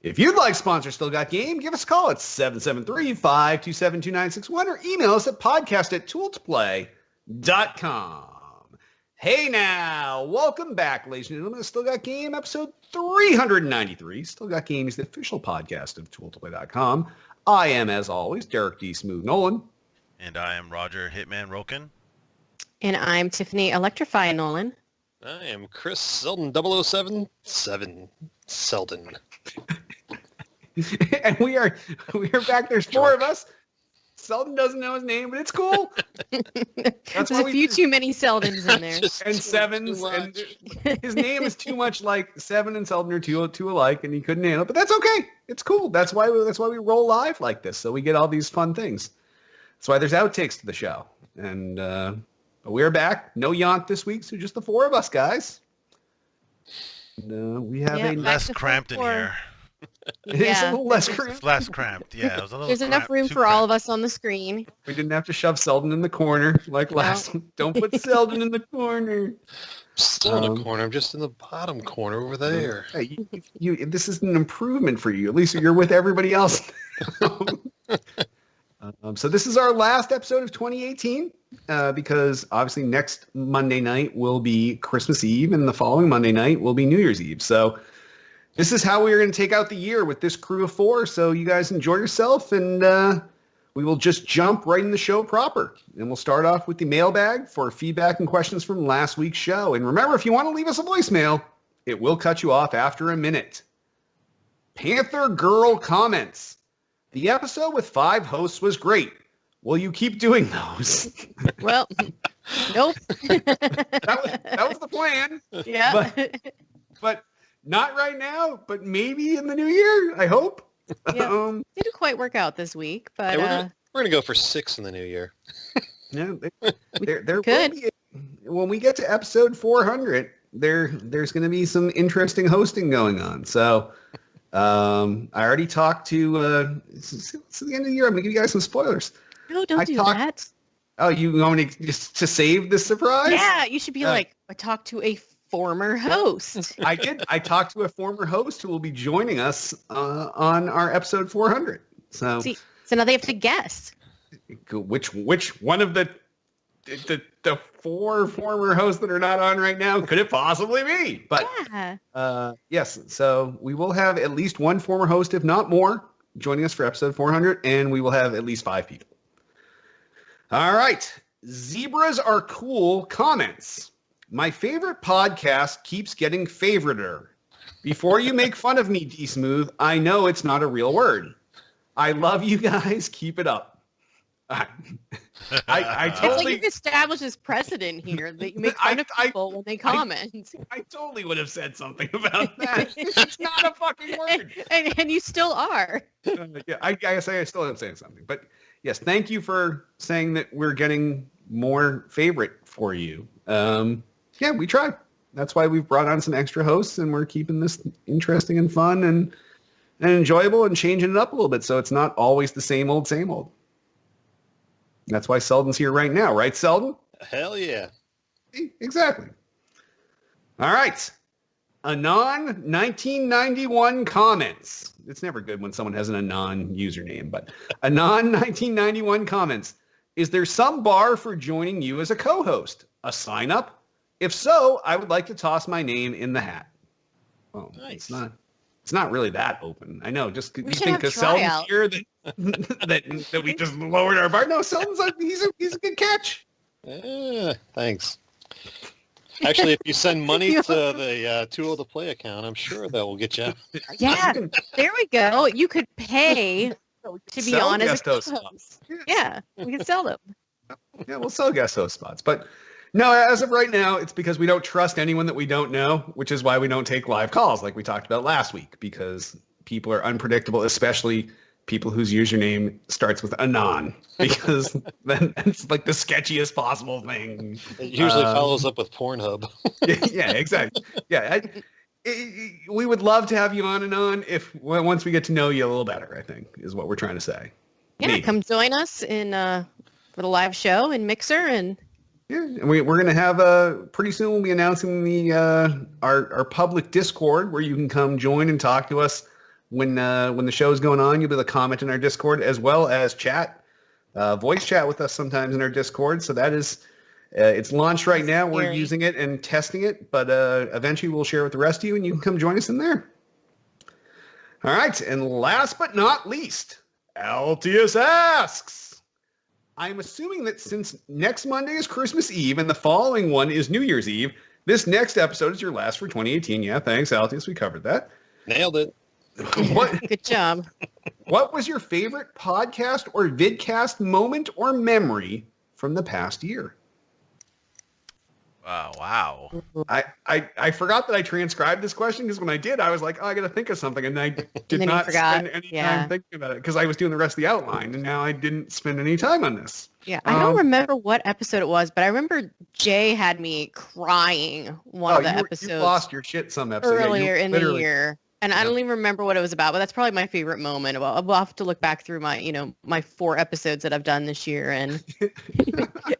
If you'd like to sponsor Still Got Game, give us a call at 773-527-2961 or email us at podcast@tooltoplay.com. Hey now, welcome back, ladies and gentlemen, to Still Got Game, episode 393. Still Got Game is the official podcast of tooltoplay.com. I am, as always, Derek D. Smooth Nolan. And I am Roger Hitman Roken. And I'm Tiffany Electrify Nolan. I am Chris Selden 007 Selden. And we are back. There's four of us. Selden doesn't know his name, but it's cool. There's a few too many Seldens in there. And Sevens. And his name is too much like Seven and Selden are two alike, and he couldn't handle it. But that's okay. It's cool. That's why we roll live like this, so we get all these fun things. That's why there's outtakes to the show. And but we're back. No Yont this week, so just the four of us, guys. And, we have a less cramped in here. It's a little less cramped. It's less cramped, yeah. It was a little There's enough room for all of us on the screen. We didn't have to shove Selden in the corner like last. Don't put Selden in the corner. Still in a corner. I'm just in the bottom corner over there. Hey, this is an improvement for you. At least you're with everybody else. So this is our last episode of 2018 because obviously next Monday night will be Christmas Eve and the following Monday night will be New Year's Eve. So this is how we're going to take out the year with this crew of four. So you guys enjoy yourself, and we will just jump right in the show proper. And we'll start off with the mailbag for feedback and questions from last week's show. And remember, if you want to leave us a voicemail, it will cut you off after a minute. Panther Girl comments. The episode with 5 hosts was great. Will you keep doing those? Well, nope. that was the plan. Yeah. But not right now, but maybe in the new year, I hope. Yeah. Didn't quite work out this week, but we're gonna go for 6 in the new year. Yeah, there will be, when we get to episode 400, there's going to be some interesting hosting going on. So I already talked to it's the end of the year. I'm going to give you guys some spoilers. No, don't do that. Oh, you want me just to save the surprise? Yeah, you should be like, I talked to a former host. I did. I talked to a former host who will be joining us on our episode 400. So now they have to guess. Which one of the 4 former hosts that are not on right now could it possibly be? But yes, so we will have at least one former host, if not more, joining us for episode 400, and we will have at least 5 people. All right. Zebras are cool comments. My favorite podcast keeps getting favoriter. Before you make fun of me, D-Smooth, I know it's not a real word. I love you guys. Keep it up. I totally... It's like you've established this precedent here that you make fun of people when they comment. I totally would have said something about that. It's not a fucking word. And you still are. Yeah, I guess I still am saying something. But yes, thank you for saying that we're getting more favorite for you. Yeah, we try. That's why we've brought on some extra hosts, and we're keeping this interesting and fun and enjoyable and changing it up a little bit so it's not always the same old, same old. That's why Selden's here right now, right, Selden? Hell yeah. Exactly. All right. Anon 1991 comments. It's never good when someone has an Anon username, but Anon 1991 comments. Is there some bar for joining you as a co-host? A sign up? If so, I would like to toss my name in the hat. Well, nice. It's not really that open. I know. Just you think because Selden's here that we just lowered our bar. No, Selden's he's a good catch. Thanks. Actually, if you send money to the Tool of the Play account, I'm sure that will get you. Yeah, there we go. You could pay to be on as a host. Yeah, we can sell them. Yeah, we'll sell guest host spots, but. No, as of right now, it's because we don't trust anyone that we don't know, which is why we don't take live calls like we talked about last week, because people are unpredictable, especially people whose username starts with Anon, because then it's like the sketchiest possible thing. It usually follows up with Pornhub. Yeah, exactly. Yeah, we would love to have you on Anon once we get to know you a little better, I think, is what we're trying to say. Yeah, Maybe. Come join us for the live show in Mixer and... Yeah, and we're going to have pretty soon we'll be announcing the our public Discord where you can come join and talk to us when the show's going on. You'll be able to comment in our Discord as well as chat, voice chat with us sometimes in our Discord. So that is, it's launched right now. We're Scary. using it and testing it, but eventually we'll share it with the rest of you, and you can come join us in there. All right, and last but not least, Altius asks, I'm assuming that since next Monday is Christmas Eve and the following one is New Year's Eve, this next episode is your last for 2018. Yeah, thanks, Altius. We covered that. Nailed it. What Good job. What was your favorite podcast or vidcast moment or memory from the past year? Wow. I forgot that I transcribed this question because when I did, I was like, oh, I got to think of something. And I did then you not forgot. spend any Yeah. time thinking about it because I was doing the rest of the outline. And now I didn't spend any time on this. Yeah, I don't remember what episode it was, but I remember Jay had me crying one of the you episodes lost your shit some episode. Yeah, you earlier in the literally- year. And I Yeah. don't even remember what it was about, but that's probably my favorite moment. Well, I'll have to look back through my 4 episodes that I've done this year and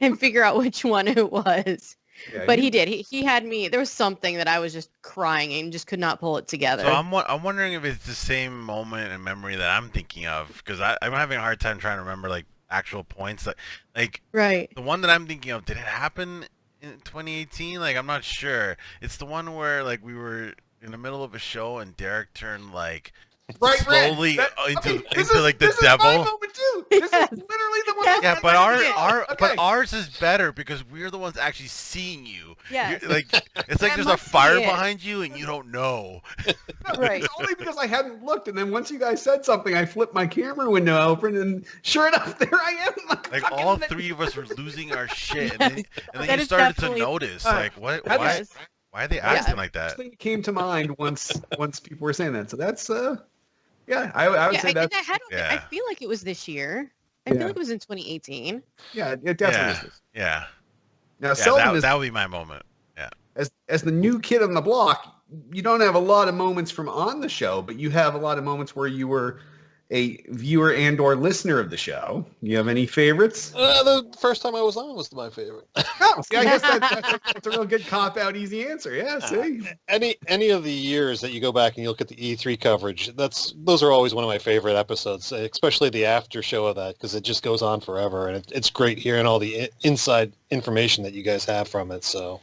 and figure out which one it was. Yeah, But you- he did. He had me. There was something that I was just crying and just could not pull it together. So I'm wondering if it's the same moment and memory that I'm thinking of, because I'm having a hard time trying to remember like actual points. Like Right. the one that I'm thinking of, did it happen in 2018? Like I'm not sure. It's the one where like we were in the middle of a show and Derek turned like Bright red. slowly That- into okay, this into is- like the this is my devil. moment too. This Yes. is literally the one. Yes. that Yeah, I but remember. Okay. ours is better because we're the ones actually seeing you. Yes. Like it's like I there's a must see fire it. behind you and you don't know. Right. It's only because I hadn't looked, and then once you guys said something, I flipped my camera window open, and sure enough, there I am. Like fucking- all 3 of us were losing our shit, and then That you is started to definitely- notice like what that why is- why are they acting like First that? thing that came to mind once people were saying that. So that's yeah, I would Yeah, say that's Yeah. I feel like it was this year. I Yeah. feel like it was in 2018. yeah, it definitely Yeah. is. Yeah, Now yeah, Selden is that would be my moment. as the new kid on the block, you don't have a lot of moments from on the show, but you have a lot of moments where you were a viewer and or listener of the show. You have any favorites? The first time I was on was my favorite. Oh, see, I guess that's a real good cop-out, easy answer. Yeah, see? Any of the years that you go back and you look at the E3 coverage, those are always one of my favorite episodes, especially the after show of that, because it just goes on forever, and it's great hearing all the inside information that you guys have from it. So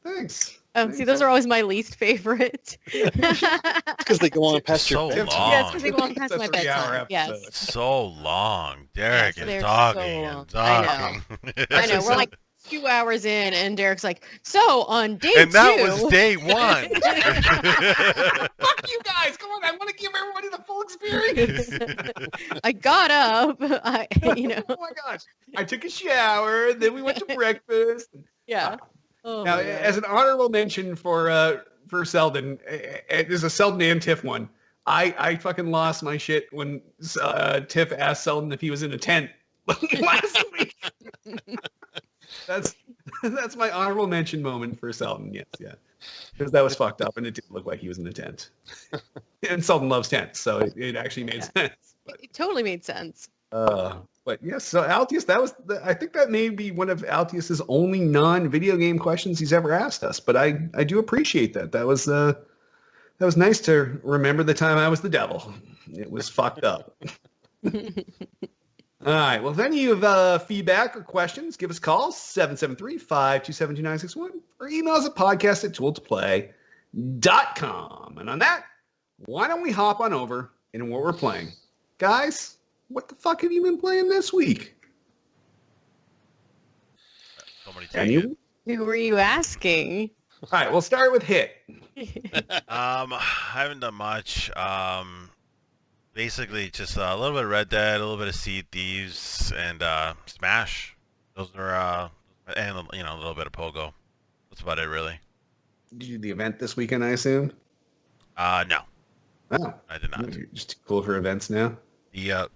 Thanks. See, those are always my least favorite. because they go on past So your long. Yes, because they go on past It's a my 3-hour bedtime. Yes. episode. So long. Derek Yes, is they're so talking long. and talking. I know. We're like 2 hours in, and Derek's like, so on day 2. And that was day 1. Fuck you guys! Come on, I want to give everybody the full experience. I got up. Oh my gosh! I took a shower, then we went to breakfast. Yeah. Oh, Now, my God. as an honorable mention for Selden, there's a Selden and Tiff one. I fucking lost my shit when Tiff asked Selden if he was in a tent last week. That's my honorable mention moment for Selden. Yes, yeah, because that was fucked up, and it didn't look like he was in a tent. And Selden loves tents, so it actually made sense. But, It totally made sense. but yes, so Altius, I think that may be one of Altius's only non-video game questions he's ever asked us. But I do appreciate that. That was nice to remember the time I was the devil. It was fucked up. All right. Well, if any of you have feedback or questions, give us a call, 773-527-2961, or email us at podcast@tooltoplay.com. And on that, why don't we hop on over into what we're playing? Guys, what the fuck have you been playing this week? Somebody Can take it. you? Who were you asking? All right, we'll start with Hit. I haven't done much. Basically just a little bit of Red Dead, a little bit of Sea Thieves, and Smash. Those are and a little bit of Pogo. That's about it, really. Did you do the event this weekend, I assume? No, Oh, I did not. you're just too cool for events now. The what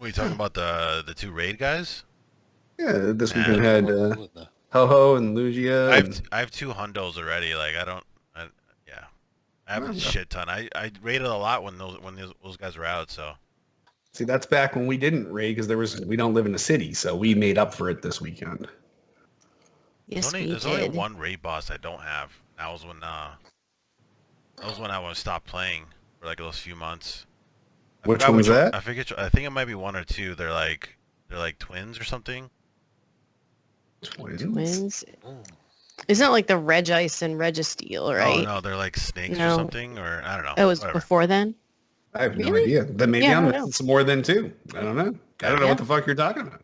are you talking about? The 2 raid guys? Yeah, this Yeah. weekend had Ho-Ho and Lugia. I have 2 hundos already. Like I have a Okay. shit ton. I raided a lot when those guys were out. So See, that's back when we didn't raid because we don't live in a city, so we made up for it this weekend. Yes, we there's only did. one raid boss I don't have. That was when I want to stop playing. for like those few months. I Which forgot one was that? I forget. I think it might be one or two. They're like twins or something. Twins. Isn't it like the Regice and Registeel, Oh right? no, they're like snakes or No. something, or I don't know. It was Whatever. before then. I have no Really? idea. Then maybe Yeah, I I'm don't know. missing some more than two. I don't know. I don't know Yeah. what the fuck you're talking about.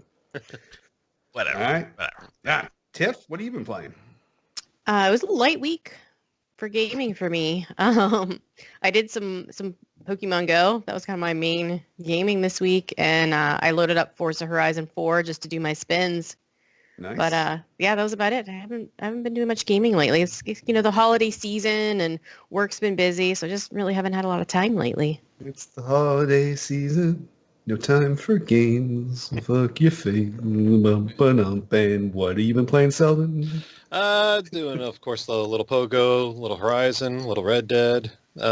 Whatever. All right. Whatever. Yeah. Tiff, what have you been playing? It was a light week for gaming for me. I did some Pokemon Go. That was kind of my main gaming this week, and I loaded up Forza Horizon 4 just to do my spins. Nice. But yeah, that was about it. I haven't been doing much gaming lately. It's the holiday season and work's been busy, so I just really haven't had a lot of time lately. It's the holiday season. No time for games. Fuck your face. And what have you been playing, Selden? Doing, of course, the little Pogo, little Horizon, little Red Dead. Played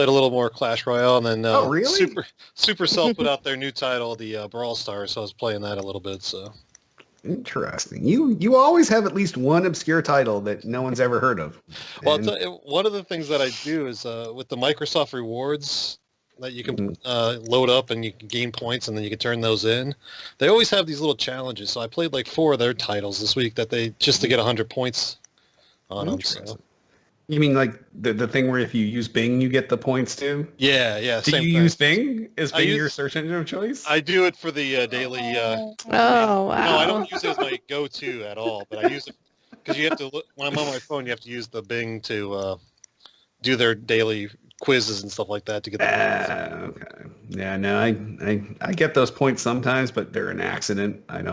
a little more Clash Royale, and then Oh, really? Supercell put out their new title, the Brawl Stars, so I was playing that a little bit. So Interesting. You always have at least one obscure title that no one's ever heard of. Well, And- one of the things that I do is with the Microsoft rewards that you can Mm-hmm. load up and you can gain points and then you can turn those in. They always have these little challenges. So I played like 4 of their titles this week that they just to get 100 points on them. So. Interesting. You mean like the thing where if you use Bing, you get the points too? Yeah, Do same you thing. use Bing? Is I Bing use- your search engine of choice? I do it for the daily. Oh wow! No, I don't use it as my go-to at all, but I use it because you have to look, when I'm on my phone, you have to use the Bing to do their daily quizzes and stuff like that to get the points. Okay. Yeah, no, I get those points sometimes, but they're an accident. I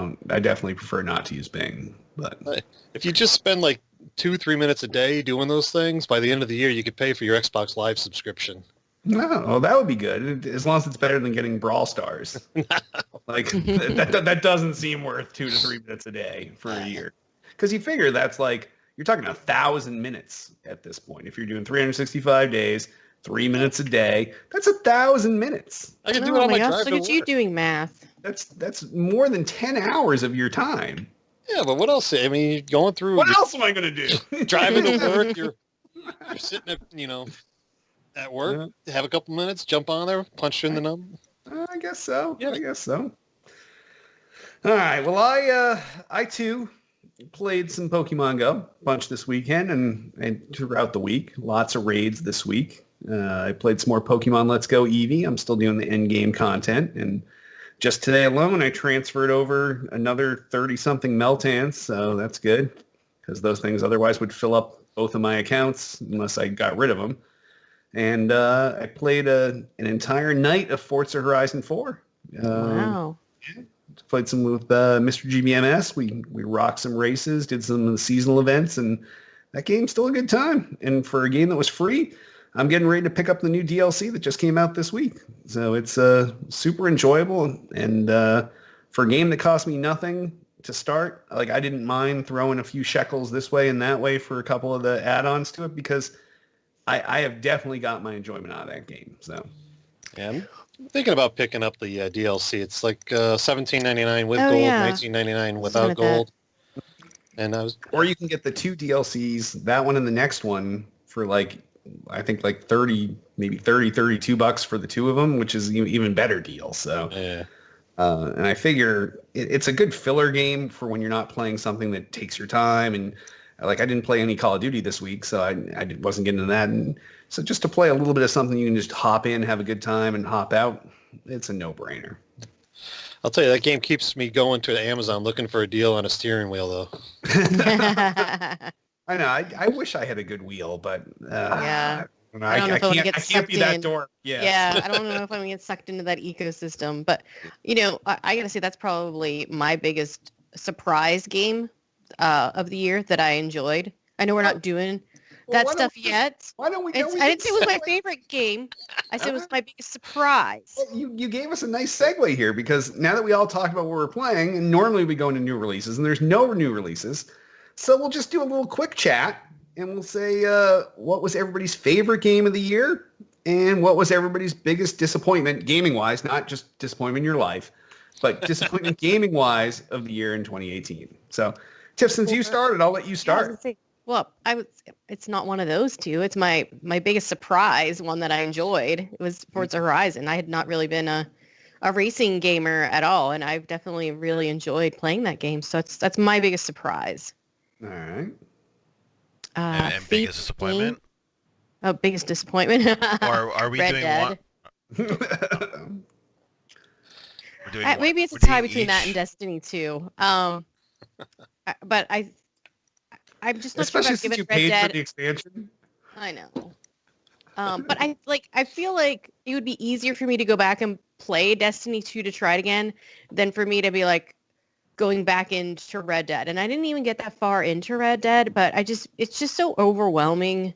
definitely prefer not to use Bing. But If you just spend like 2-3 minutes a day doing those things, by the end of the year, you could pay for your Xbox Live subscription. no, well, that would be good as long as it's better than getting Brawl Stars. Like that doesn't seem worth 2 to 3 minutes a day for a year, because you figure that's like you're talking 1,000 minutes at this point. If you're doing 365 days, 3 minutes a day, that's 1,000 minutes. I can do Oh it on my my gosh! drive Look to at you work. doing math. That's more than 10 hours of your time. Yeah, but what else? I mean, you're going through, What else am I going to do? driving to work, you're sitting at, at work, have a couple minutes, jump on there, punch in the number. I guess so. Yeah. I guess so. All right. Well, I too played some Pokemon Go a bunch this weekend and throughout the week. Lots of raids this week. I played some more Pokemon Let's Go Eevee. I'm still doing the end game content, and just today alone, I transferred over another 30-something Meltans, so that's good because those things otherwise would fill up both of my accounts unless I got rid of them. And I played an entire night of Forza Horizon 4. Wow. Played some with Mr. GBMS. We rocked some races, did some of the seasonal events, and that game's still a good time. And for a game that was free, I'm getting ready to pick up the new DLC that just came out this week. So it's super enjoyable. And for a game that cost me nothing to start, like I didn't mind throwing a few shekels this way and that way for a couple of the add-ons to it because I have definitely got my enjoyment out of that game. So Yeah, I'm thinking about picking up the DLC. It's like $17.99 with Oh, gold, yeah. $19.99 looking without at that. gold. And I was or you can get the 2 DLCs, that one and the next one for like I think like 30, maybe 30, 32 bucks for the 2 of them, which is an even better deal. So, yeah. and I figure it's a good filler game for when you're not playing something that takes your time. And like, I didn't play any Call of Duty this week, so I wasn't getting into that. And so just to play a little bit of something you can just hop in, have a good time and hop out, it's a no brainer. I'll tell you, that game keeps me going to Amazon looking for a deal on a steering wheel, though. I know. I wish I had a good wheel, but Yeah. I, don't know, I don't know if I wanna can't. get I can't be sucked that in. dork. Yeah. Yeah, I don't know if I'm gonna get sucked into that ecosystem, but I gotta say that's probably my biggest surprise game of the year that I enjoyed. I know we're not doing Well, that why stuff don't we- yet. Why don't we? I didn't say it was my favorite game. I said it was my biggest surprise. Well, you gave us a nice segue here because now that we all talked about what we're playing, and normally we go into new releases, and there's no new releases, so we'll just do a little quick chat, and we'll say what was everybody's favorite game of the year, and what was everybody's biggest disappointment, gaming-wise, not just disappointment in your life, but disappointment gaming-wise of the year in 2018. So, Tiff, since you started, I'll let you Yeah, I was start. gonna say, Well, it's not one of those two. It's my biggest surprise, one that I enjoyed. It was Forza Horizon. I had not really been a racing gamer at all, and I've definitely really enjoyed playing that game. So that's my biggest surprise. All right. And biggest disappointment? Oh, biggest disappointment. Or are we Red doing Dead. one? We're doing one. Maybe it's a We're tie doing between that and each? Destiny 2. But I'm just not Especially sure if I've since given you Red paid Dead. for the expansion. I know. But I feel like it would be easier for me to go back and play Destiny 2 to try it again than for me to be like going back into Red Dead. And I didn't even get that far into Red Dead, but it's just so overwhelming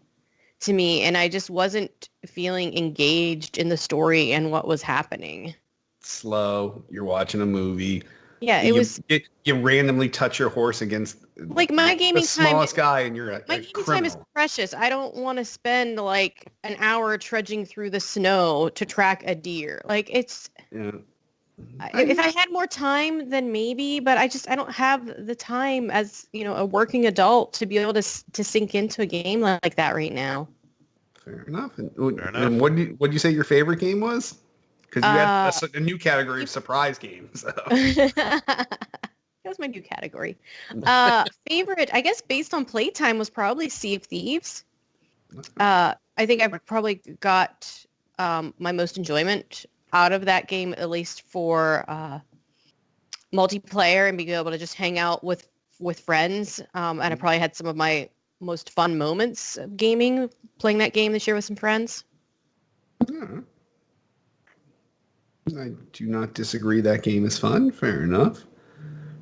to me, and I just wasn't feeling engaged in the story and what was happening. Slow. You're watching a movie. Yeah, it was You randomly touch your horse against like my gaming the time. smallest guy, and you're a My gaming criminal. time is precious. I don't want to spend like an hour trudging through the snow to track a deer. Like it's Yeah. if I had more time, then maybe, but I don't have the time as, a working adult to be able to sink into a game like that right now. Fair enough. And, Fair enough. and what did you say your favorite game was? Because you had Uh, a new category of surprise games. So. That was my new category. Favorite, I guess, based on playtime was probably Sea of Thieves. I think I've probably got my most enjoyment out of that game, at least for multiplayer and being able to just hang out with friends. And I probably had some of my most fun moments of gaming, playing that game this year with some friends. Yeah. I do not disagree. That game is fun. Fair enough.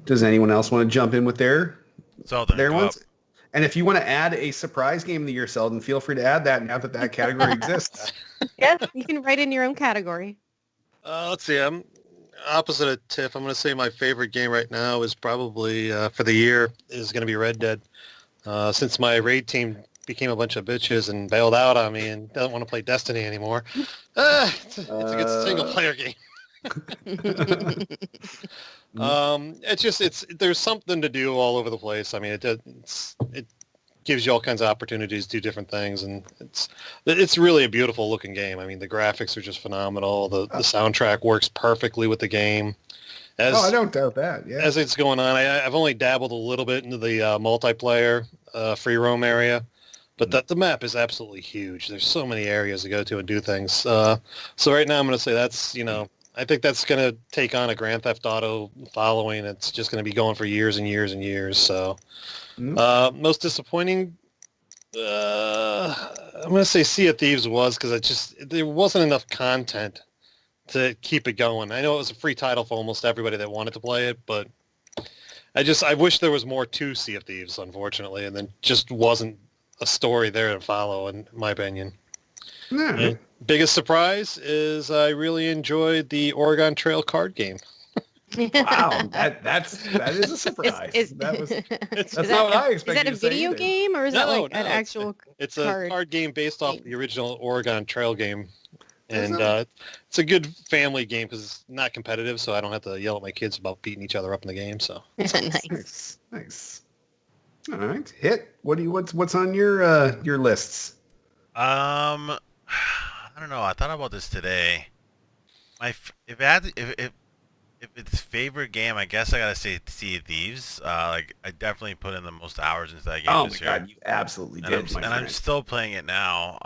Does anyone else want to jump in with their Selden, go ones? up. And if you want to add a surprise game of the year, Selden, feel free to add that now that category exists. Yeah, you can write in your own category. Let's see. I'm opposite of Tiff. I'm going to say my favorite game right now is probably for the year is going to be Red Dead. Since my raid team became a bunch of bitches and bailed out on me and doesn't want to play Destiny anymore, it's a good single player game. There's something to do all over the place. I mean, it gives you all kinds of opportunities to do different things, and it's really a beautiful looking game. I mean, the graphics are just phenomenal. The soundtrack works perfectly with the game. I don't doubt that. Yeah. As it's going on, I've only dabbled a little bit into the multiplayer free roam area, but the map is absolutely huge. There's so many areas to go to and do things. So right now I'm going to say that's, I think that's going to take on a Grand Theft Auto following. It's just going to be going for years and years and years. So most disappointing, I'm going to say Sea of Thieves was because there wasn't enough content to keep it going. I know it was a free title for almost everybody that wanted to play it, but I wish there was more to Sea of Thieves, unfortunately, and then just wasn't a story there to follow, in my opinion. Yeah. And biggest surprise is I really enjoyed the Oregon Trail card game. Wow, that is a surprise. That's Is not what I Is expected that a you to say video either. game or is that No, like an no, actual It's a card game based off game. the original Oregon Trail game. And Awesome. it's a good family game because it's not competitive, so I don't have to yell at my kids about beating each other up in the game. So Nice. Nice. All right, hit. What's on your lists? I don't know. I thought about this today. If it's favorite game, I guess I gotta say Sea of Thieves. Like I definitely put in the most hours into that game Oh my this year, god, you absolutely and did, I'm friend. still playing it now.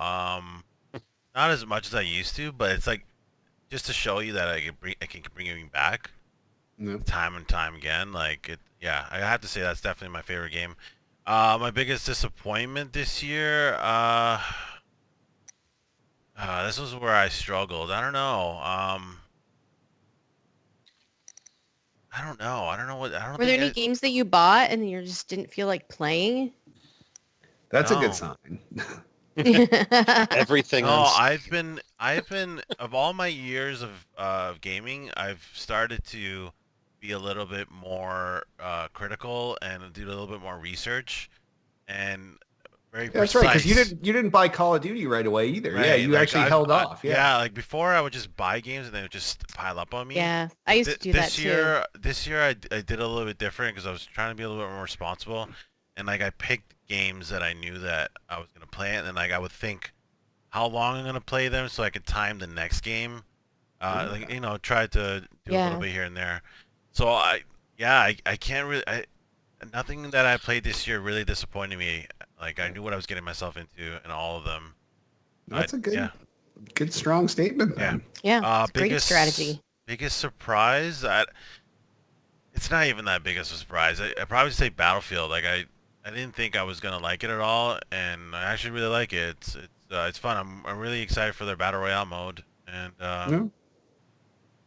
Not as much as I used to, but it's like just to show you that I can bring it back No. time and time again. Like it, yeah, I have to say that's definitely my favorite game. My biggest disappointment this year, this was where I struggled. I don't know. I don't know. I don't know what. I don't Were there think any games that you bought and you just didn't feel like playing? That's a No. good sign. everything No, on I've been of all my years of gaming, I've started to be a little bit more critical and do a little bit more research and very That's precise. right, because you didn't buy Call of Duty right away either. Yeah, Right, you like, actually I've- held I- off. Yeah. like before I would just buy games and they would just pile up on me. Yeah, I used to do that too. This year I did a little bit different because I was trying to be a little bit more responsible, and like I picked games that I knew that I was gonna play, and then like I would think how long I'm gonna play them so I could time the next game. Like try to do a Yeah. little bit here and there. So I can't really. Nothing that I played this year really disappointed me. Like I knew what I was getting myself into in all of them. That's a good, Yeah. good strong statement. Yeah. Then. Yeah, it's a great strategy. Biggest surprise? It's not even that big of a surprise. I probably say Battlefield. Like I didn't think I was gonna like it at all, and I actually really like it. It's fun. I'm really excited for their battle royale mode, and Yeah.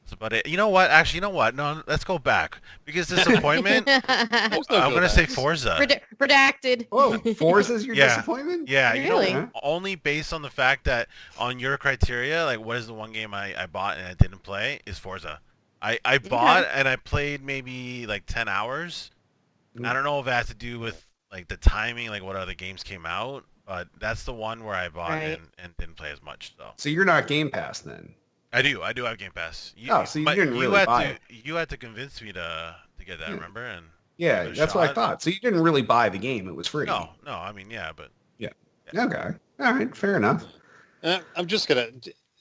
that's about it. You know what? Actually, you know what? No, let's go back. Biggest disappointment. There's no I'm go gonna say backs. Forza. Redacted. Oh, Forza's your Yeah. disappointment? Yeah, Really? only based on the fact that on your criteria, like what is the one game I bought and I didn't play is Forza. I bought and I played maybe like 10 hours. Mm. I don't know if it has to do with like the timing, like what other games came out, but that's the one where I bought Right. and didn't play as much. So So you're not Game Pass then? I do have Game Pass. So you but didn't really had buy to it. you had to convince me to get that, Yeah. remember? And Yeah, Give it a that's what I shot. thought. So you didn't really buy the game; it was free. no, I mean yeah, but Okay. All right. Fair enough. I'm just gonna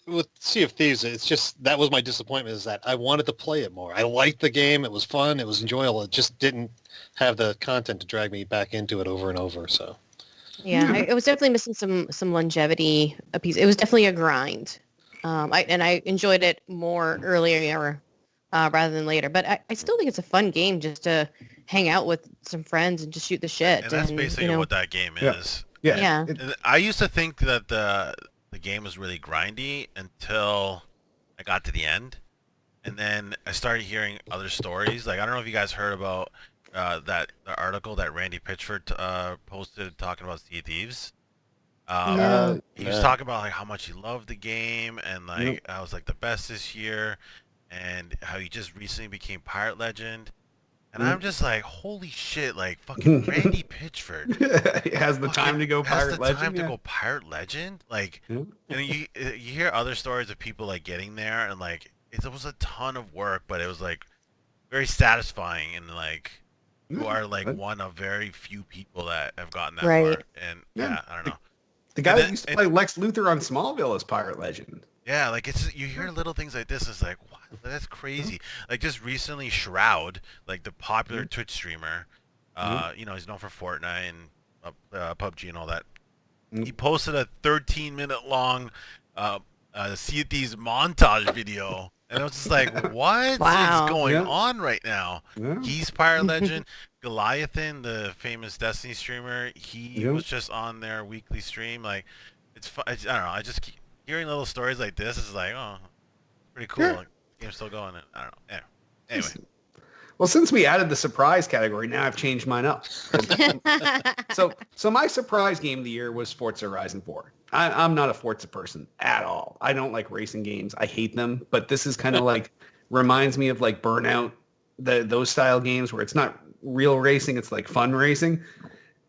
with Sea of Thieves. It's just that was my disappointment is that I wanted to play it more. I liked the game. It was fun. It was enjoyable. It just didn't have the content to drag me back into it over and over. So Yeah, Yeah. it was definitely missing some longevity a piece. It was definitely a grind. I enjoyed it more earlier rather than later. But I still think it's a fun game just to hang out with some friends and just shoot the shit. and that's basically what that game Yeah. is. Yeah. Yeah. And I used to think that the game was really grindy until I got to the end, and then I started hearing other stories. Like I don't know if you guys heard about the article that Randy Pitchford posted talking about Sea of Thieves. No. He was talking about like how much he loved the game and like I was like the best this year, and how he just recently became Pirate Legend. And I'm just like, holy shit! Like fucking Randy Pitchford. It has the time to go has Pirate the Legend. time to yeah. go Pirate Legend. Like, Yeah. and you hear other stories of people like getting there and like it was a ton of work, but it was like very satisfying and like you are like But one of very few people that have gotten that Right. far. And Yeah. yeah, I don't know. the guy and that then- used to play Lex Luthor on Smallville is Pirate Legend. Yeah, like it's you hear little things like this. It's like, what? That's crazy. Like just recently, Shroud, like the popular Twitch streamer, he's known for Fortnite and PUBG and all that. He posted a 13-minute long Sea of Thieves montage video, and I was just like, what Wow. is going Yeah. on right now? Yeah. He's Pirate Legend. Goliathan, the famous Destiny streamer, he Yeah. was just on their weekly stream. Like, I don't know. I just keep hearing little stories like this is like, oh, pretty cool. Yeah. Like, game's still going. I don't know. Anyway. Well, since we added the surprise category, now I've changed mine up. So my surprise game of the year was Forza Horizon 4. I'm not a Forza person at all. I don't like racing games. I hate them. But this is kind of like reminds me of like Burnout, those style games where it's not real racing, it's like fun racing.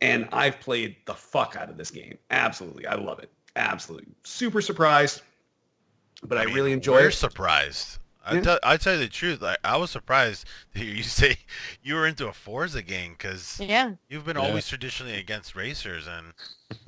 And I've played the fuck out of this game. Absolutely, I love it. Absolutely, super surprised. But I mean, really enjoy we're it. surprised. Yeah. I tell you the truth. I was surprised to hear you say you were into a Forza game because Yeah. you've been Yeah. always traditionally against racers, and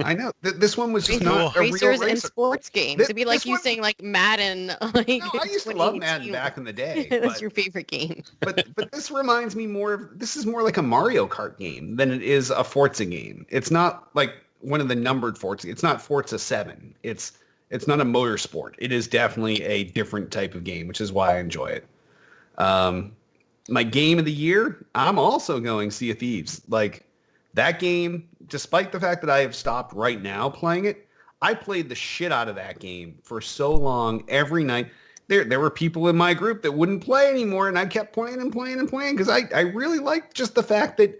I know this one was just Racers, not a real racers and racer. sports games. This- It'd be like this you one- saying like Madden. Like No, I used to love 2018. Madden back in the day. That's But, your favorite game. but this reminds me more of this is more like a Mario Kart game than it is a Forza game. It's not like one of the numbered Forza. It's not Forza 7. It's not a motorsport. It is definitely a different type of game, which is why I enjoy it. My game of the year, I'm also going Sea of Thieves. Like that game, despite the fact that I have stopped right now playing it, I played the shit out of that game for so long every night. There were people in my group that wouldn't play anymore, and I kept playing and playing and playing because I really liked just the fact that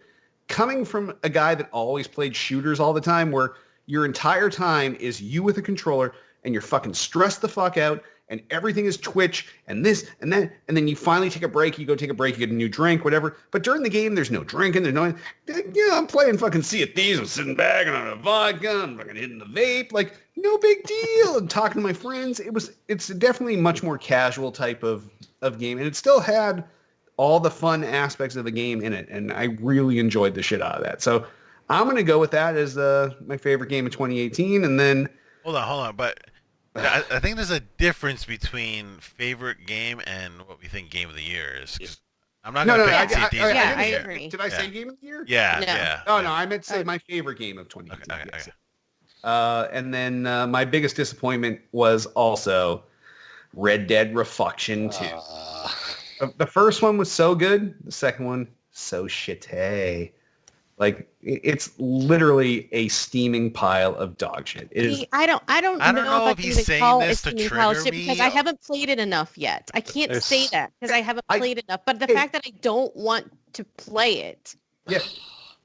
coming from a guy that always played shooters all the time, where your entire time is you with a controller and you're fucking stressed the fuck out and everything is Twitch and this and that, and then you finally take a break, you go take a break, you get a new drink, whatever. But during the game, there's no drinking, there's no, yeah, I'm playing fucking Sea of Thieves, I'm sitting back and I'm a vodka, I'm fucking hitting the vape, like no big deal. And talking to my friends, it's definitely much more casual type of game, and it still had all the fun aspects of the game in it, and I really enjoyed the shit out of that. So I'm going to go with that as my favorite game of 2018. And then Hold on. But I think there's a difference between favorite game and what we think game of the year is. 'Cause I'm not no, gonna no, pick I- TT's I game of the I year. agree. Did I say Yeah. game of the year? Yeah, No. yeah. Oh, yeah. no, I meant to say Oh. my favorite game of 2018. Okay. Yes. And then my biggest disappointment was also Red Dead Reflection 2. The first one was so good. The second one, so shitty. Like, it's literally a steaming pile of dog shit. It is. See, I don't I don't know know if if I he's can saying call this it to steaming trigger pile shit me. because I haven't played it enough yet. I can't There's- say that because I haven't I- played enough. But the Hey. fact that I don't want to play it Yeah.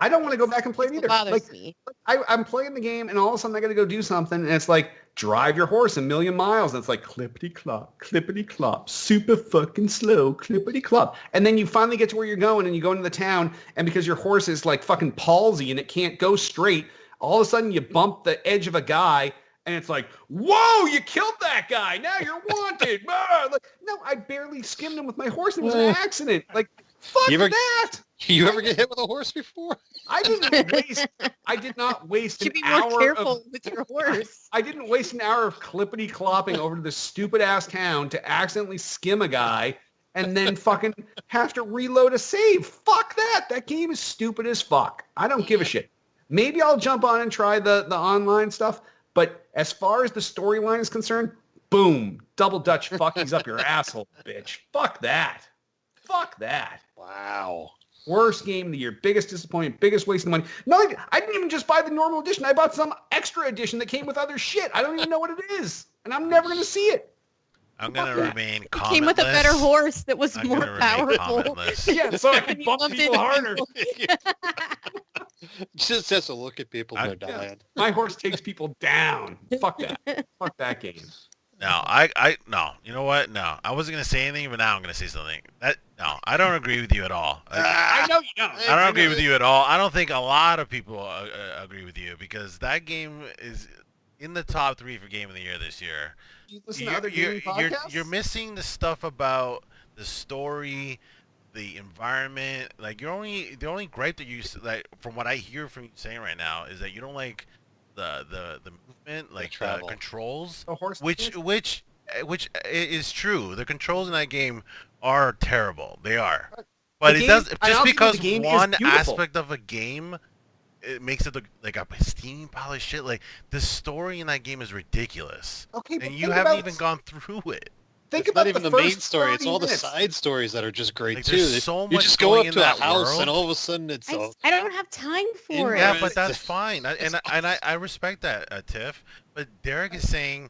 I don't want to go back and play it still either. bothers Like, me. I'm playing the game, and all of a sudden I got to go do something, and it's like drive your horse a million miles, and it's like clippity clop, super fucking slow, clippity clop, and then you finally get to where you're going, and you go into the town, and because your horse is like fucking palsy and it can't go straight, all of a sudden you bump the edge of a guy, and it's like, whoa, you killed that guy, now you're wanted. Like, no, I barely skimmed him with my horse, and it was an accident. Like, fuck You ever- that. You ever get hit with a horse before? I did not waste You an should be more hour careful of with your horse. I didn't waste an hour of clippity clopping over to this stupid ass town to accidentally skim a guy and then fucking have to reload a save. Fuck that. That game is stupid as fuck. I don't give a shit. Maybe I'll jump on and try the online stuff, but as far as the storyline is concerned, boom, double Dutch fuckies up your asshole, bitch. Fuck that. Fuck that. Wow. Worst game of the year. Biggest disappointment. Biggest waste of money. No, I didn't even just buy the normal edition. I bought some extra edition that came with other shit. I don't even know what it is. And I'm never going to see it. I'm gonna Fuck that. remain It commentless. came with a better horse that was I'm more gonna remain powerful. commentless. Yeah, so I can You bump bumped people into harder. Just has to look at people and they're Yeah. dying. My horse takes people down. Fuck that. Fuck that game. No, no. You know what? No, I wasn't gonna say anything, but now I'm gonna say something. No, I don't agree with you at all. I know you don't. I don't agree with you at all. I don't think a lot of people agree with you because that game is in the top 3 for game of the year this year. You listen to other gaming podcasts? You're missing the stuff about the story, the environment. Like the only gripe that you like from what I hear from you saying right now is that you don't like the movement, like the travel. controls, The horse which is true. The controls in that game are terrible. They are. But The it game- does I just also think because the game is one beautiful. aspect of a game it makes it look like a steaming pile of shit. Like the story in that game is ridiculous, Okay, but and you think haven't about- even gone through it. Think It's about not even the first main story. It's 30 all the minutes. side stories that are just great Like, too. there's so You much just go going up in to a that house world. and all of a sudden it's I don't have time for Yeah, it. but that's fine, I respect that, Tiff. But Derek is saying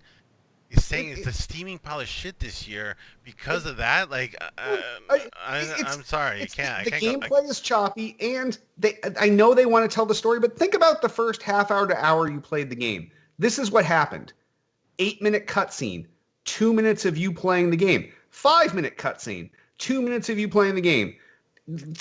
it's a steaming pile of shit this year because of that. Like, I'm sorry, It's I can't. just- I the can't go. gameplay is choppy, and I know they want to tell the story, but think about the first half hour to hour you played the game. This is what happened: 8-minute cutscene, 2 minutes of you playing the game, 5-minute cutscene, 2 minutes of you playing the game,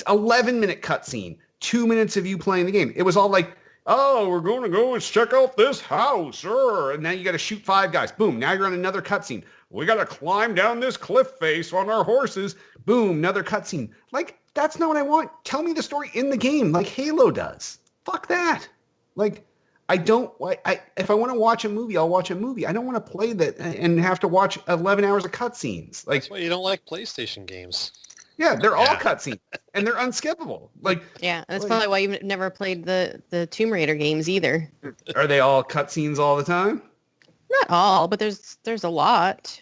11-minute cutscene, 2 minutes of you playing the game. It was all like, oh, we're going to go and check out this house, and now you got to shoot 5 guys. Boom, now you're on another cutscene. We got to climb down this cliff face on our horses. Boom, another cutscene. Like, that's not what I want. Tell me the story in the game like Halo does. Fuck that. Like, if I want to watch a movie, I'll watch a movie. I don't want to play that and have to watch 11 hours of cutscenes. Like, That's why you don't like PlayStation games. yeah, they're all Yeah. cutscenes and they're unskippable. Like, Yeah, that's Like- probably why you've never played the Tomb Raider games either. are they all cutscenes all the time? Not all, but there's a lot.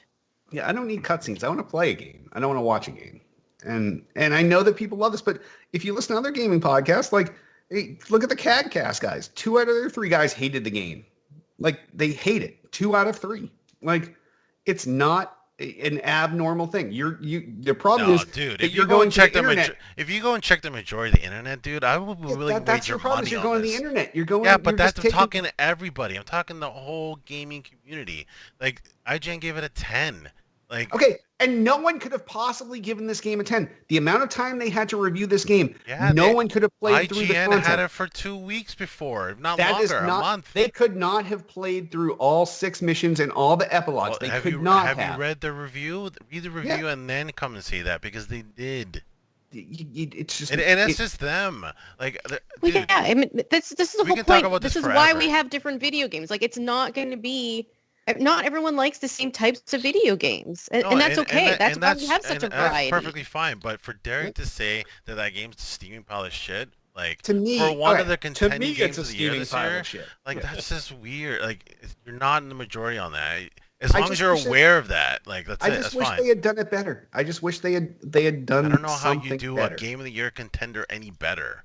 Yeah, I don't need cutscenes. I want to play a game. I don't want to watch a game. And I know that people love this, but if you listen to other gaming podcasts, like, hey, look at the CADcast guys. 2 out of their 3 guys hated the game. Like, they hate it. 2 out of 3. Like, it's not an abnormal thing. The problem No, is dude. that If you're you go going and to check the the internet. if you go and check the majority of the internet, dude, I will be willing to That's wager your problem. money Is you're on going to this. the internet. You're going. Yeah, but you're that's just I'm taking- talking to everybody. I'm talking the whole gaming community. Like IGN gave it a 10. Like Okay, and no one could have possibly given this game a 10. The amount of time they had to review this game, Yeah, no one could have played through the IGN content. had it for 2 weeks before, if not That is longer, not. a month. They could not have played through all 6 missions and all the epilogues. Well, they have could you not have you read the review? Read the review Yeah. and then come and see that because they did. it's just and it's just them. Like, Well, dude, yeah, I mean, this is the we whole can talk point. about This this is why forever. we have different video games. Like, it's not going to be. Not everyone likes the same types of video games, and, no, and that's okay. That's and why we have such a and that's variety. perfectly fine. But for Derek to say that game's a steaming pile of shit, like to me for one of the to contending me games it's a of the year steaming this pile year, of shit. like Yeah. that's just weird. Like you're not in the majority on that. As I long as just you're wish that- aware of that, like that's I it. just That's wish fine. they had done it better. I just wish they had done I don't know how something you do better. a game of the year contender any better.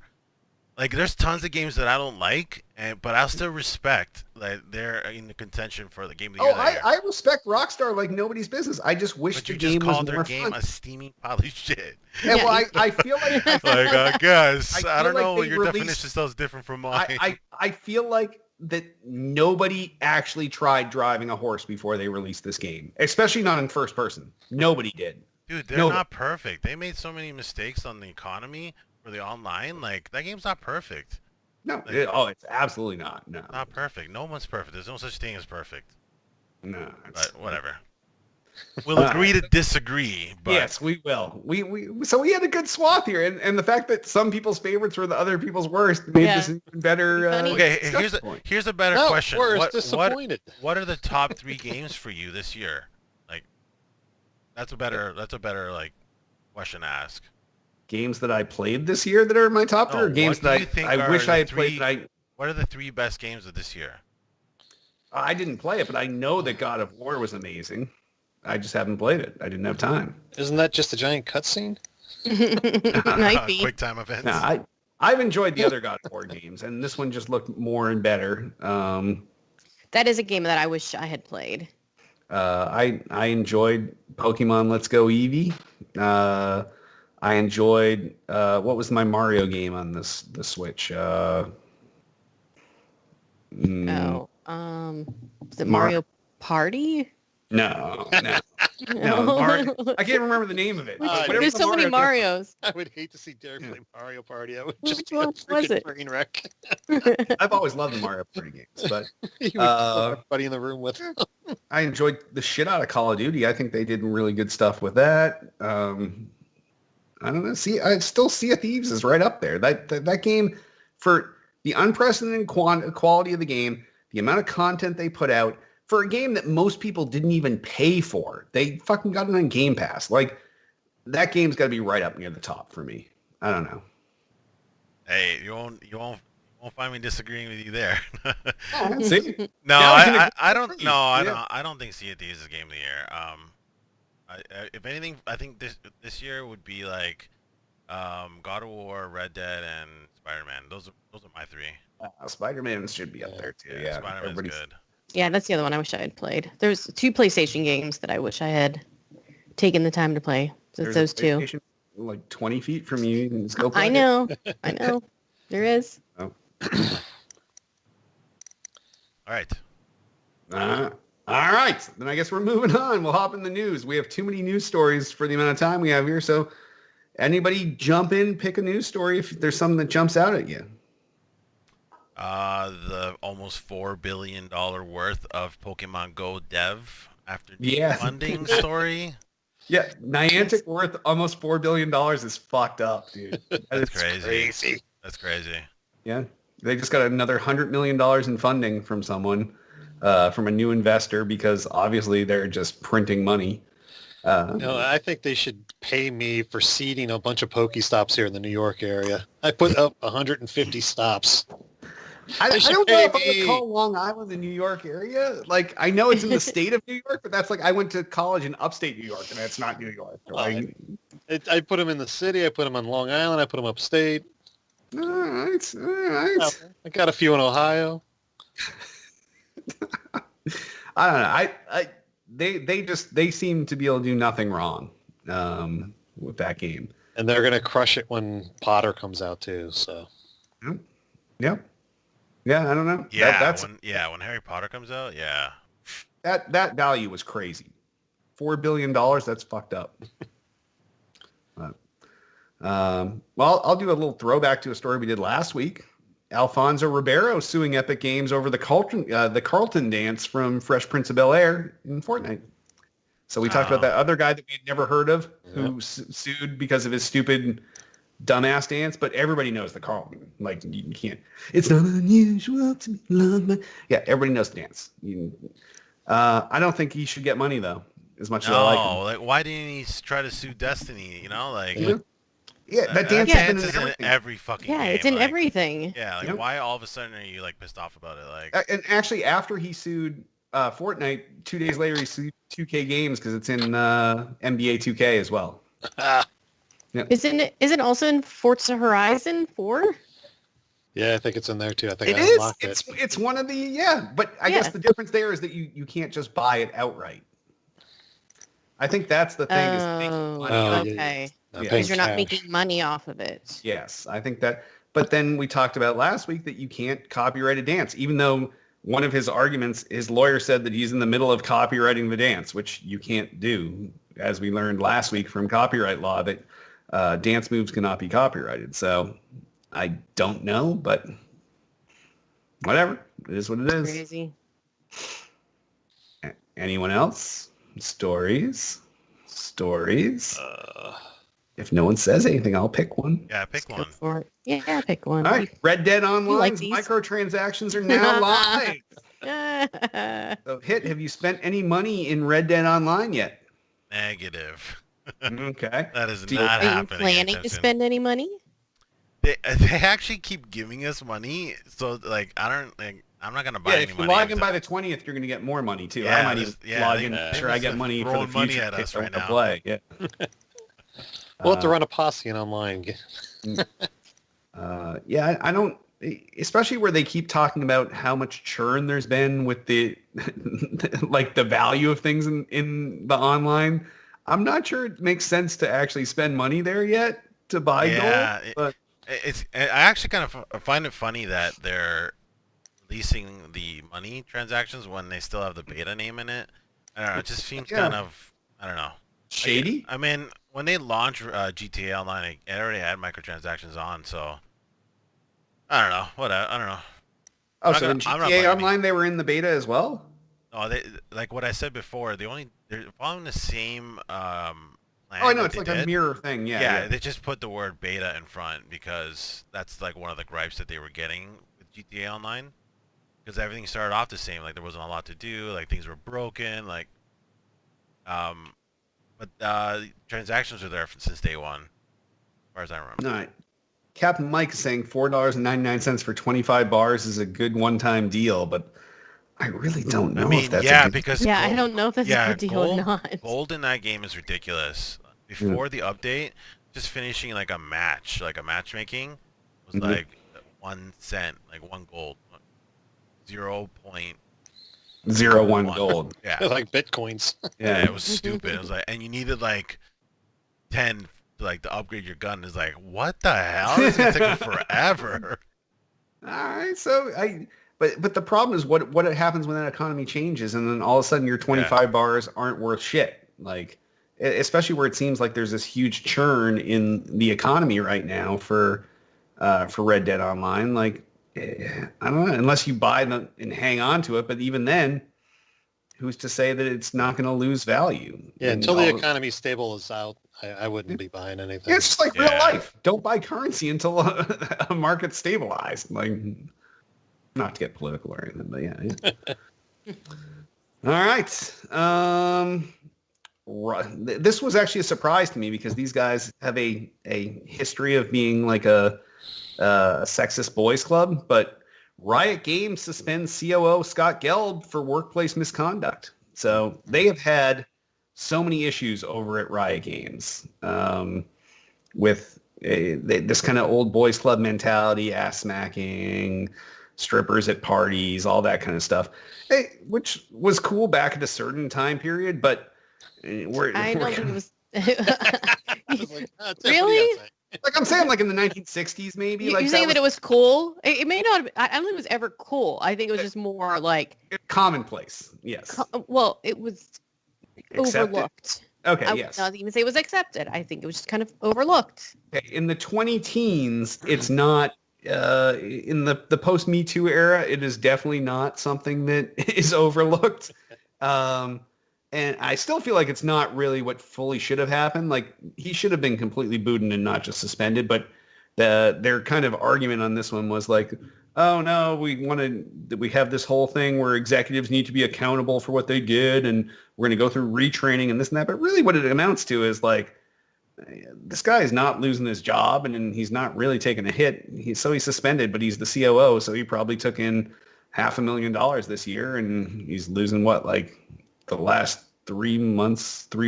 Like there's tons of games that I don't like, but I'll still respect that they're in the contention for the game of the Oh, year. that year. I respect Rockstar like nobody's business. I just wish But the you just game was called their more game fun. a steaming pile of shit. Yeah, Yeah, well, I feel like Like I guess I I, feel don't like know. they Your released- definition sounds different from mine. I feel like that nobody actually tried driving a horse before they released this game, especially not in first person. Nobody did. Dude, they're No. not perfect. They made so many mistakes on the economy for the online. Like that game's not perfect. No, Like- it's absolutely not. No, Not perfect. No one's perfect. There's no such thing as perfect. no. But whatever. We'll agree to disagree. But Yes, we will. So we had a good swath here, and the fact that some people's favorites were the other people's worst made Yeah. this an even better. Funny. okay, discussion point. here's a better No, question. we're What disappointed. are the top 3 games for you this year? Like that's a better like question to ask. Games that I played this year that are in my top three, No, or games what do you that think I are wish the I had played three- that What are the 3 best games of this year? I didn't play it, but I know that God of War was amazing. I just haven't played it. I didn't have time. Isn't that just a giant cutscene? Might be. Quick time events. No, I've enjoyed the other God of War games, and this one just looked more and better. That is a game that I wish I had played. I enjoyed Pokemon Let's Go Eevee. I enjoyed what was my Mario game on the Switch? Oh, is it Mario Party? No. No, Mario. I can't remember the name of it. Which- Whatever There's the so many Mario Marios. I would hate to see Derek play Mario Party. That would Which just be a one was freaking it? brain wreck. I've always loved the Mario Party games, but You would kill everybody in the room with. I enjoyed the shit out of Call of Duty. I think they did really good stuff with that. I don't know. I still Sea of Thieves is right up there. That game, for the unprecedented quality of the game, the amount of content they put out, for a game that most people didn't even pay for. They fucking got it on Game Pass. Like, that game's got to be right up near the top for me. I don't know. Hey, you won't find me disagreeing with you there. See? No, That was gonna I go don't. for No, you. I don't think Sea of Thieves is game of the year. If anything, I think this year would be like God of War, Red Dead, and Spider-Man. Those are my 3. Spider-Man should be up there, too. Yeah, Spider-Man's everybody's- good. Yeah, that's the other one I wish I had played. There's 2 PlayStation games that I wish I had taken the time to play. So There's it's a those 2. PlayStation, like 20 feet from you. You can just go play I it. know. I know. There is. All right. All right. Then I guess we're moving on. We'll hop in the news. We have too many news stories for the amount of time we have here. So anybody jump in, pick a news story if there's something that jumps out at you. The almost $4 billion worth of Pokemon Go dev after Yeah. funding story. Yeah. Niantic worth almost $4 billion is fucked up, dude. That's crazy. That's crazy. Yeah. They just got another $100 million in funding from someone, from a new investor, because obviously they're just printing money. No, I think they should pay me for seeding a bunch of Pokestops here in the New York area. I put up 150 stops. I should don't know if I pay me. would call Long Island the New York area. Like, I know it's in the state of New York, but that's like I went to college in upstate New York, and that's not New York. Like, I put them in the city. I put them on Long Island. I put them upstate. all right. I got a few in Ohio. I don't know. They seem to be able to do nothing wrong with that game. And they're going to crush it when Potter comes out too. So Yep. Yeah, I don't know. Yeah, when Harry Potter comes out, yeah. That value was crazy. $4 billion, that's fucked up. Well, I'll do a little throwback to a story we did last week. Alfonso Ribeiro suing Epic Games over the Carlton dance from Fresh Prince of Bel-Air in Fortnite. So we talked about that other guy that we had never heard of who sued because of his stupid dumbass dance, but everybody knows the Carlton. Like you can't. It's not unusual to be loved, but yeah, everybody knows the dance. I don't think he should get money though, as much as I like him. No, like why didn't he try to sue Destiny? You know, like Yeah, that dance Yeah. has been is in in everything. every fucking game. Yeah, it's in like, everything. Yeah, like Yep. why all of a sudden are you like pissed off about it? Like, And actually, after he sued Fortnite, 2 days later he sued 2K Games because it's in NBA 2K as well. Isn't also in Forza Horizon 4? Yeah, I think it's in there too. I think It I is. unlocked it. It's one of the but I guess Yeah. the difference there is that you can't just buy it outright. I think that's the thing. Is making Oh, money Oh, off- yeah, okay. yeah. Yeah. Because you're not Cash. making money off of it. Yes, I think that. But then we talked about last week that you can't copyright a dance, even though one of his arguments, his lawyer said that he's in the middle of copywriting the dance, which you can't do, as we learned last week from copyright law, that dance moves cannot be copyrighted. So I don't know, but whatever. It is what it is. Crazy. Anyone else? Stories? Uh, If no one says anything, I'll pick one. yeah, pick Go one. for it. Yeah, pick one. All right. Red Dead Online's these? microtransactions are now live. So, have you spent any money in Red Dead Online yet? Negative. Okay. That is Do you- not Are you happening. planning to anytime soon. spend any money? They actually keep giving us money, so like I'm not gonna buy Yeah, any if you money. log in until- by the 20th, you're going to get more money too. Yeah, I might this- even yeah, log they- in, yeah, make sure I get money for the throwing money future at us kick I right wanna now. play. Yeah. we'll have to run a posse in online. Yeah, I don't, especially where they keep talking about how much churn there's been with the, like the value of things in the online. I'm not sure it makes sense to actually spend money there yet to buy Yeah, gold. But I actually kind of find it funny that they're releasing the money transactions when they still have the beta name in it. I don't know. It just seems Yeah. kind of, I don't know. shady. I mean, when they launched GTA Online, it already had microtransactions on, so I don't know. What I don't know. Oh, I'm so in not GTA blaming. Online they were in the beta as well? No, they like what I said before. They're following the same plan. Oh, I know, that it's they like a did. mirror thing. Yeah. Yeah, they just put the word beta in front because that's like one of the gripes that they were getting with GTA Online. Because everything started off the same, like there wasn't a lot to do, like things were broken, like, but transactions are there since day one, as far as I remember. All right. Captain Mike is saying $4.99 for 25 bars is a good one-time deal, but I really don't know I mean, if that's yeah, a good... because Yeah, I gold, don't know if that's yeah, a good deal gold- or not. gold in that game is ridiculous. Before the update, just finishing like a match, like a matchmaking, was Mhm. like 1 cent, like 1 gold, 0.01 0.01 gold. Yeah, Like bitcoins. yeah, Yeah. it was stupid. It was like, and you needed like 10 to like to upgrade your gun. It's like, what the hell? It's gonna take me forever. All right. So but the problem is what happens when that economy changes and then all of a sudden your 25 bars aren't worth shit. Like, especially where it seems like there's this huge churn in the economy right now for Red Dead Online. Like, I don't know, unless you buy them and hang on to it. But even then, who's to say that it's not going to lose value? Yeah, And until the all- economy stable is out, I wouldn't be buying anything. Yeah, it's just like real Yeah. life. Don't buy currency until a market's stabilized. Like, not to get political or anything, but yeah. All right. This was actually a surprise to me because these guys have a history of being like a sexist boys club, but Riot Games suspends COO Scott Gelb for workplace misconduct. So they have had so many issues over at Riot Games with this kind of old boys club mentality, ass smacking, strippers at parties, all that kind of stuff, which was cool back at a certain time period, but I don't think it was. I was like, "Ah, Tiff, what do you Really? gotta say?" like I'm saying, like in the 1960s, maybe. You're like saying that that it was cool? It may not. I don't think it was ever cool. I think it was just more like. was commonplace. Yes. Well, it was Accepted? overlooked. Okay. I Yes. would not even say it was accepted. I think it was just kind of overlooked. Okay, in the 20 teens, it's not. In the post Me Too era, it is definitely not something that is overlooked. And I still feel like it's not really what fully should have happened. Like he should have been completely booted and not just suspended. But their kind of argument on this one was like, oh no, we have this whole thing where executives need to be accountable for what they did, and we're going to go through retraining and this and that. But really, what it amounts to is like, this guy is not losing his job, and he's not really taking a hit. He's suspended, but he's the COO, so he probably took in $500,000 this year, and he's losing what, like the last 3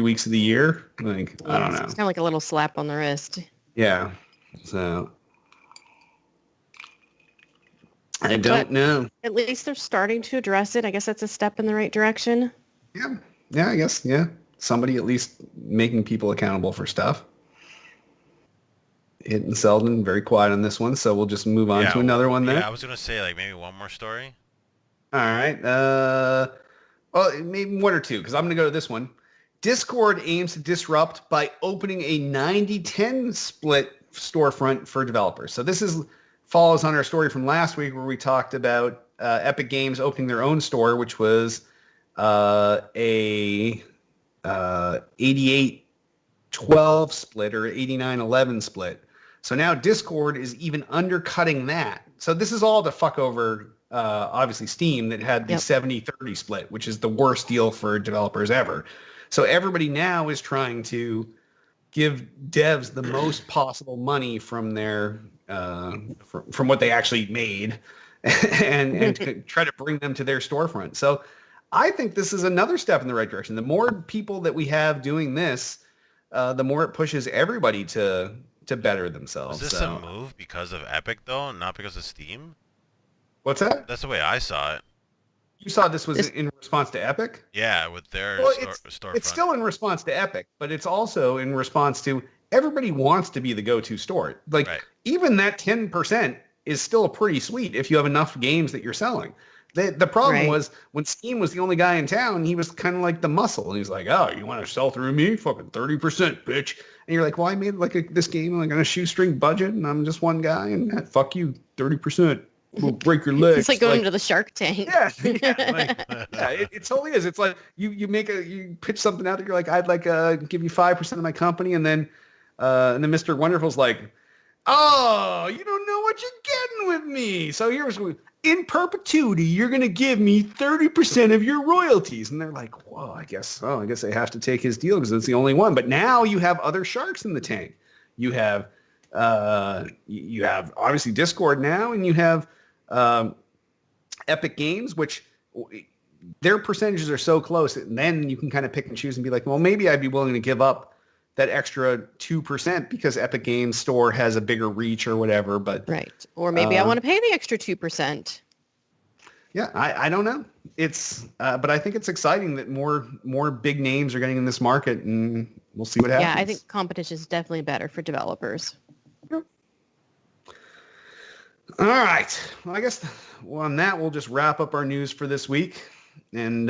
weeks of the year? Like, I don't know. It's kind of like a little slap on the wrist. Yeah. So I don't know. At least they're starting to address it. I guess that's a step in the right direction. Yeah. Yeah, I guess. Yeah. Somebody at least making people accountable for stuff. Hit and Selden, very quiet on this one, so we'll just move on to another one there. Yeah, I was going to say, like, maybe one more story. All right. Well, maybe one or two, because I'm going to go to this one. Discord aims to disrupt by opening a 90-10 split storefront for developers. So this follows on our story from last week where we talked about Epic Games opening their own store, which was a 88-12 split or 89-11 split. So now Discord is even undercutting that. So this is all to fuck over, obviously, Steam that had the 70-30 split, which is the worst deal for developers ever. So everybody now is trying to give devs the most possible money from their from what they actually made and to try to bring them to their storefront. So I think this is another step in the right direction. The more people that we have doing this, the more it pushes everybody to better themselves. Was this a move because of Epic, though, not because of Steam? What's that? That's the way I saw it. You saw this was in response to Epic? Yeah, with their storefront. It's still in response to Epic, but it's also in response to everybody wants to be the go-to store. Like, even that 10% is still pretty sweet if you have enough games that you're selling. The problem was when Steam was the only guy in town, he was kind of like the muscle. And he's like, oh, you want to sell through me? Fucking 30%, bitch. And you're like, well, I made like this game like on a shoestring budget, and I'm just one guy, and fuck you, 30%. We'll break your legs. It's like going to the Shark Tank. Yeah, it totally is. It's like you pitch something out that you're like, I'd like give you 5% of my company, and then Mr. Wonderful's like, oh, you don't know what you're getting with me. So here's in perpetuity, you're gonna give me 30% of your royalties. And they're like, well, I guess they have to take his deal because it's the only one. But now you have other sharks in the tank. You have obviously Discord now, and you have Epic Games, which their percentages are so close, and then you can kind of pick and choose and be like, well, maybe I'd be willing to give up that extra 2% because Epic Games Store has a bigger reach or whatever. But or maybe I want to pay the extra 2%. Yeah, I don't know. It's but I think it's exciting that more big names are getting in this market, and we'll see what happens. Yeah, I think competition is definitely better for developers. All right. Well, I guess on that, we'll just wrap up our news for this week. And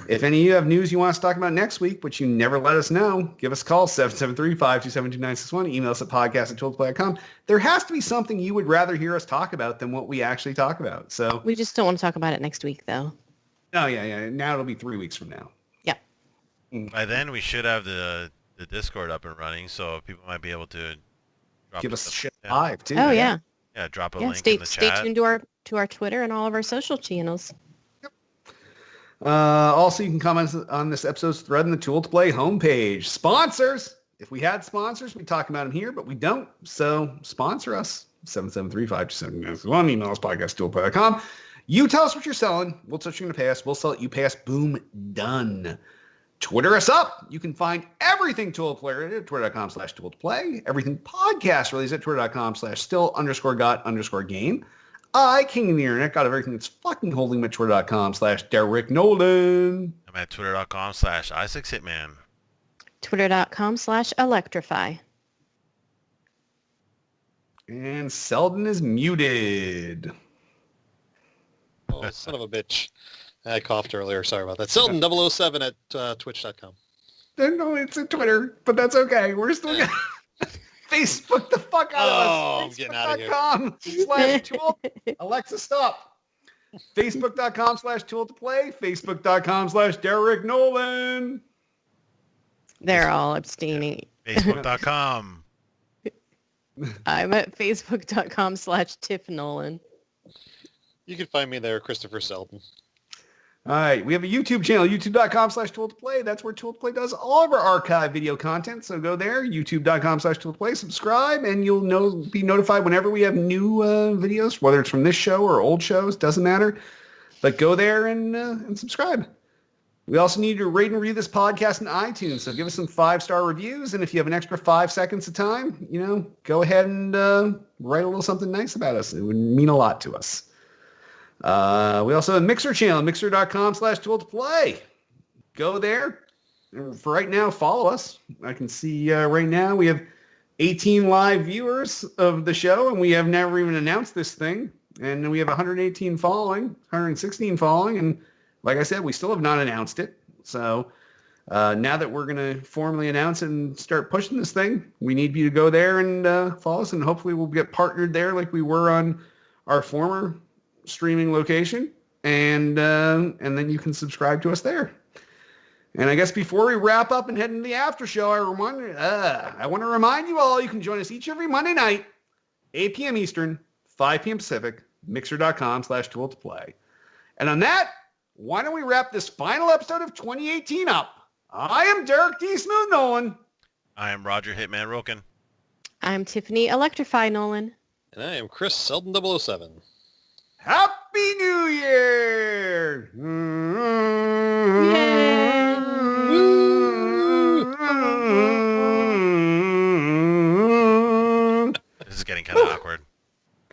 if any of you have news you want us to talk about next week, but you never let us know, give us a call, 773-527-2961. Email us at podcast@tooltoplay.com. There has to be something you would rather hear us talk about than what we actually talk about. So we just don't want to talk about it next week, though. Oh, yeah. Now it'll be 3 weeks from now. Yeah. By then, we should have the Discord up and running, so people might be able to give us shit live, too. Oh, yeah. Yeah, drop a link in the stay chat. tuned to our Twitter and all of our social channels. Also, you can comment on this episode's thread in the Tool to Play homepage. Sponsors! If we had sponsors, we'd talk about them here, but we don't. So sponsor us. 773-527-2961. Email us podcast@tooltoplay.com. You tell us what you're selling. We'll tell you you're going to pay us. We'll sell it. You pay us. Boom. Done. Twitter us up. You can find everything Tool to Play at twitter.com/Tool to Play. Everything podcast released at twitter.com/still_got_game. I, King of the Internet, got everything that's fucking holding me at twitter.com/Derek Nolan. I'm at twitter.com/IsaacHitman. Twitter.com/Electrify. And Selden is muted. Oh, son of a bitch. I coughed earlier. Sorry about that. Selden007 at twitch.com. No, it's at Twitter, but that's okay. We're still going to Facebook the fuck out of us. I'm getting out of here. Facebook.com/Tool. Alexa, stop. Facebook.com/tool-to-play, Facebook.com/Derek Nolan. They're all abstaining. Facebook.com. I'm at Facebook.com/Tiff Nolan. You can find me there, Christopher Selden. All right, we have a YouTube channel, youtube.com/tool-to-play. That's where Tool-to-Play does all of our archive video content. So go there, youtube.com/tool-to-play, subscribe, and you'll be notified whenever we have new videos, whether it's from this show or old shows, doesn't matter. But go there and subscribe. We also need you to rate and review this podcast in iTunes. So give us some 5-star reviews. And if you have an extra 5 seconds of time, go ahead and write a little something nice about us. It would mean a lot to us. We also have a Mixer channel, mixer.com/tool-to-play. Go there. For right now, follow us. I can see right now we have 18 live viewers of the show, and we have never even announced this thing. And then we have 118 following, 116 following, and like I said, we still have not announced it. So now that we're going to formally announce it and start pushing this thing, we need you to go there and follow us, and hopefully we'll get partnered there like we were on our former streaming location, and then you can subscribe to us there. And I guess before we wrap up and head into the after show, I want to remind you all, you can join us each every Monday night, 8 p.m. Eastern, 5 p.m. Pacific, mixer.com/tool-to-play. And on that, why don't we wrap this final episode of 2018 up? I am Derek D. Smooth Nolan. I am Roger Hitman Roken. I'm Tiffany Electrify Nolan. And I am Chris Selden 007. Happy New Year! This is getting kind of awkward.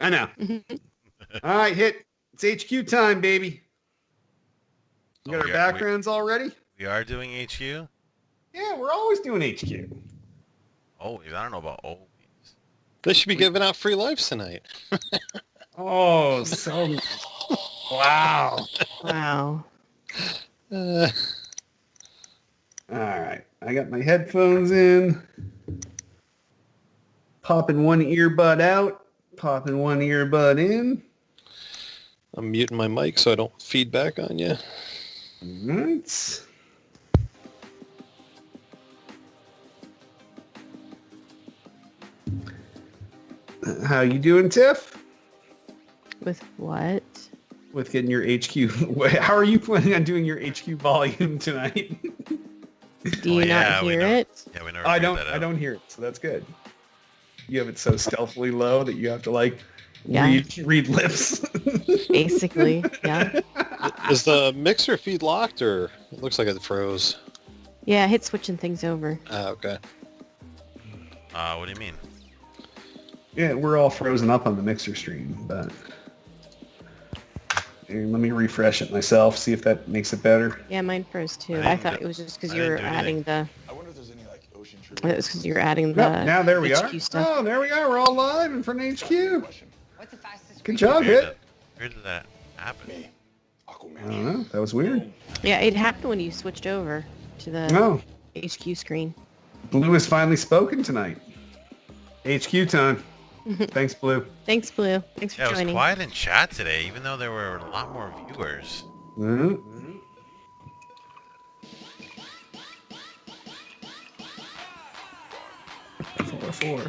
I know. All right, hit. It's HQ time, baby. You got our backgrounds all ready? We are doing HQ? Yeah, we're always doing HQ. Always. I don't know about always. They should be giving out free lives tonight. Oh, so... Wow. Wow. Uh, All right. I got my headphones in. Popping one earbud out. Popping one earbud in. I'm muting my mic so I don't feedback on you. All right. How you doing, Tiff? With what? With getting your HQ. How are you planning on doing your HQ volume tonight? Do you not hear it? Yeah, we never I figured don't. that out. I don't hear it, so that's good. You have it so stealthily low that you have to Yeah. read lips. Basically, yeah. Is the mixer feed locked, or it looks like it froze? Yeah, I hit switching things over. Okay. What do you mean? Yeah, we're all frozen up on the mixer stream, but here, let me refresh it myself, see if that makes it better. Yeah, mine froze too. I I didn't thought do- it was just because I you were didn't do adding the. I wonder if there's any like ocean It trivia was because you were adding No, the. now there we are. HQ stuff. Oh, there we are. We're all live in front of HQ. question. What's the fastest Good creature? job, Where Hit. where did that happen? Me. I Aquaman. don't know. That was weird. Yeah, it happened when you switched over to the No, HQ screen. Blue has finally spoken tonight. HQ time. Thanks, Blue. Thanks, Blue. Thanks for Yeah, it was joining. quiet in chat today, even though there were a lot more viewers. Mhm. Four,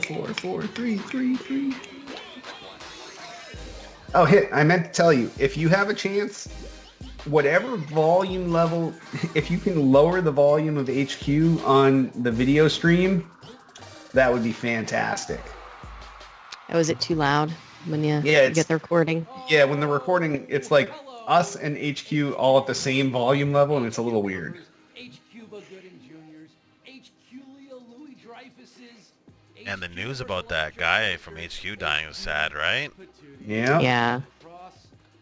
3. Oh, Hit, I meant to tell you, if you have a chance, whatever volume level, if you can lower the volume of HQ on the video stream, that would be fantastic. Oh, is it too loud when you, Yeah, you it's- get the recording? Yeah, when the recording, it's like us and HQ all at the same volume level, and it's a little weird. H. Cuba Gooding Jr.'s, H. Culia Louis Dreyfus's, And the news about that guy from HQ dying was sad, right? Yeah. Yeah. Across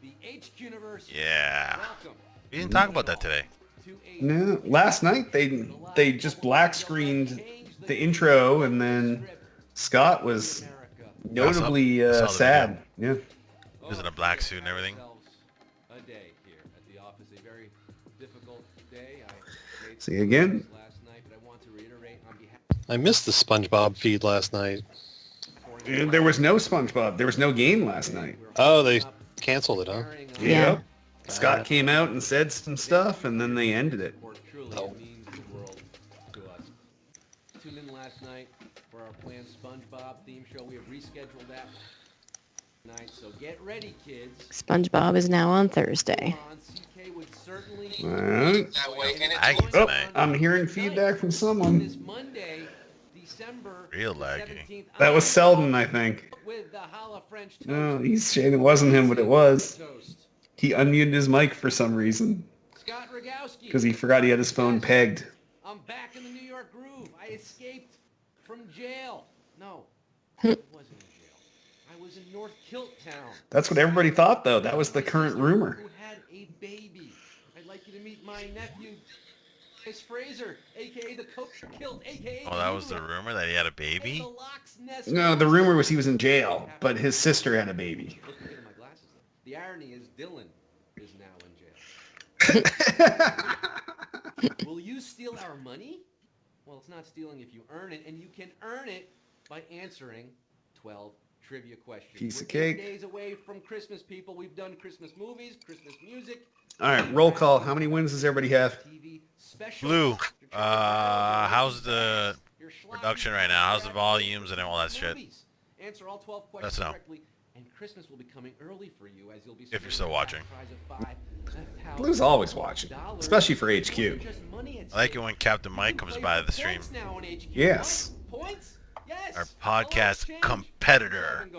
the HQ-universe. Yeah. Welcome We didn't talk about that today. to a No, last night they just black screened the intro, and then Scott was America. notably I saw the sad. Yeah. He was in a black suit and everything. A day here at the office, a very difficult day. I made See again. last night, but I want to reiterate on behalf I missed the SpongeBob feed last night. There was no SpongeBob. There was no game last night. Oh, they Canceled it, huh? Yeah. Yep. Scott came out and said some stuff, and then they ended it. Truly, Oh. it means the world to us. Tuned in last night for our planned SpongeBob theme show. We have rescheduled that tonight, so get ready, kids. SpongeBob is now on Thursday. Come on, CK would certainly. Alright. Laggy Oh, tonight. I'm hearing feedback from someone. This Monday, December Real laggy. 17th, That was Selden, I think. with the Holla French toast. No, he's saying it wasn't him, but it was. Toast. He unmuted his mic for some reason Scott Rogowski. because he forgot he had his phone pegged. I'm back in the New York groove. I escaped from jail. No, I wasn't in jail. I was in North Kilt Town. That's what everybody thought, though. That was the current rumor. Who had a baby. I'd like you to meet my nephew, Chris Fraser, a.k.a. the Coach Kilt, a.k.a. Oh, that was the Hero, rumor that he had a and baby? the Loch's Nest No, the Monster. rumor was he was in jail, but his sister had a baby. Look at my glasses. Though. The irony is Dylan is now in jail. Will you steal our money? Well, it's not stealing if you earn it, and you can earn it by answering 12 trivia questions. Piece of We're 8 cake. days away from Christmas, people. We've done Christmas movies, Christmas music. All right, roll call. How many wins does everybody have? TV special. Blue, how's the production right now? How's the volumes and all that shit? Movies. Answer all 12 Let questions us know. correctly, and Christmas will be coming early for you as you'll be If you're still watching. Blue's always watching, especially for HQ. I like it when Captain Mike comes by the stream. Yes. Points? Yes. Our podcast competitor.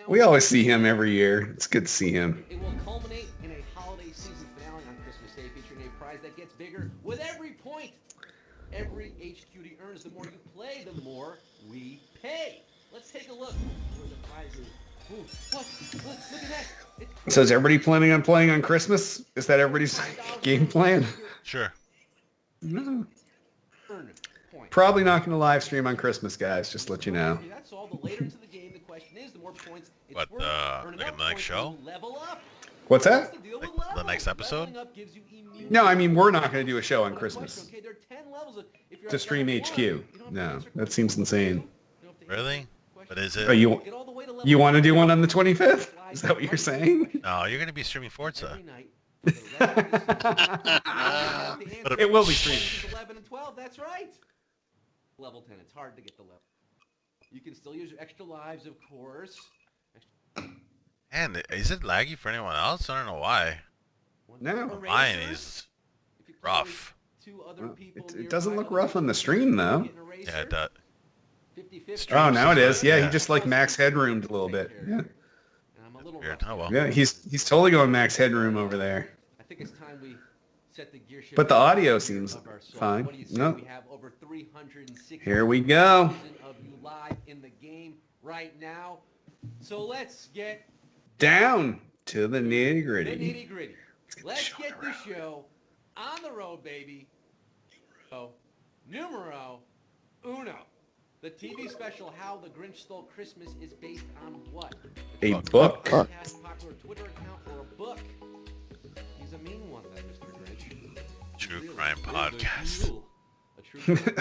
We always see him every year. It's good to see him. It will culminate in a holiday season finale on Christmas Day featuring a prize that gets bigger with every point. Every HQD earns, the more you play, the more we pay. Let's take a look where the prize is. Ooh, what? Look at that. It's So is everybody planning on playing on Christmas? Is that everybody's game plan? Sure. No. earn points. Probably not going to live stream on Christmas, guys. Just to let you know. That's all. The later into the game, the question is, the more points it's What, worth. Earn like enough the next points show? to level up. What's That's that? the deal with Like the levels. next episode? Leveling up gives you immune- No, I mean we're not going to do a show on But Christmas question, okay, there are 10 levels if you're to at stream level HQ. one, you don't have to No, answer that question seems one, insane. you don't have to Really? answer question. But is Oh, it? you Get all the way to level you want to do one. one on the 25th? Is that what you're saying? No, you're going to be streaming Forza. Every night for the rest of the season. But It will be streamed. 11 and 12, that's right. Level 10, it's hard to get the level. You can still use your extra lives, of course. And is it laggy for anyone else? I don't know why. No. Mine Erasers. is If you play with rough. two other Well, people it doesn't nearby, look they'll rough on the stream, though. get an eraser. Yeah, it does. 50-50. Oh, now it is. Yeah, Yeah. he just like max headroomed a little bit. Yeah, And I'm a little Weird. rusty. Oh well. yeah, he's totally going max headroom over there. I think it's time we set the gear shift But the audio seems of our soul. fine. What do you say? No. We have over 360 Here we go. of you live in the game right now. So let's get Down to the nitty the gritty. nitty gritty. get the Let's show get on the the show on the road, baby. So, numero uno. The TV special How the Grinch Stole Christmas is based on what? A book. Podcast, popular Twitter account, or a book? He's a mean one, that Mr. Grinch. True Really, crime really podcast. cool. A true crime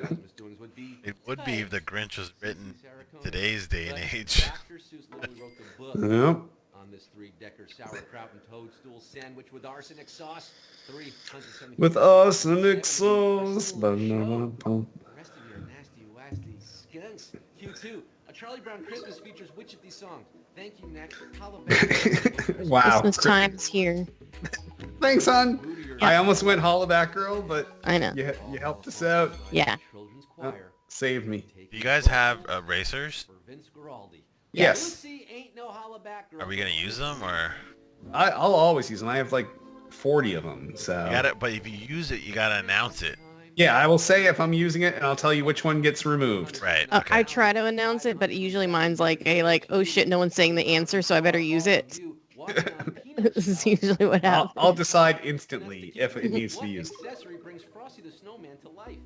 Christmas doings would be It would be if the Grinch was written Sarah in Cohen. today's day and But age. Dr. Seuss literally wrote the book Yep. on this three-decker sauerkraut and toadstool sandwich with arsenic sauce. 370 With arsenic sauce. The rest Ba-da-ba-bum. of your nasty, wasty skunks. Q2. A Charlie Brown Christmas features which of these songs? Thank you, Nick. Holla back. Wow. Christmas time is here. Thanks, hon. Boo to your I almost went hollaback girl, but I know. you helped us out. Yeah. Children's Oh, choir. saved me. Do you guys have racers? For Vince Guaraldi. Yes. Lucy ain't no holla back girl. Are we gonna use them or? I'll always use them. I have like 40 of them. You So gotta, but if you use it, you gotta announce it. yeah, I will say if I'm using it, and I'll tell you which one gets removed. Right. I Okay. try to announce it, but usually mine's like oh shit, no one's saying the answer, so I better use it. This is usually what happens. I'll decide instantly if it needs to be used. What accessory brings Frosty the Snowman to life?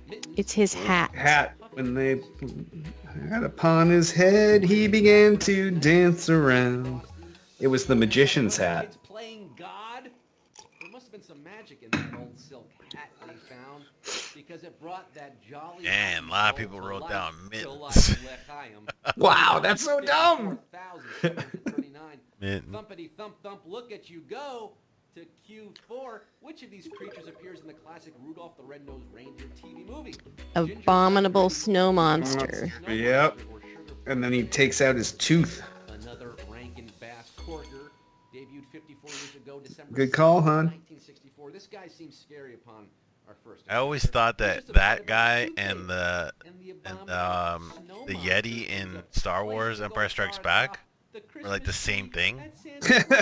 Mittens, It's his hat. Hat. When they had upon his head, he began to dance around. It was the magician's hat. Kids playing God. There must have been some magic in that old silk hat they found. because it brought that jolly. Man, a lot of people to wrote life. down To mittens. life, L'chaim. Wow, that's so dumb. 54,739. Mitten. Thumpity thump thump, look at you go to Q4. Which of these creatures appears in the classic Rudolph the Red-Nosed Reindeer TV movie? Abominable snow monster. Yep. And then he takes out his tooth. Another Rankin Bass Corker, debuted 54 years ago, December Good call, 7th, hon. 1964. This guy seems scary upon our first. I always encounter. thought He's that just a that bit guy of a and the toothpaste. and abominable snow the monster Yeti in is a Star place Wars to go Empire Strikes far Back atop the were like the Christmas same tree thing. at Santa Claus.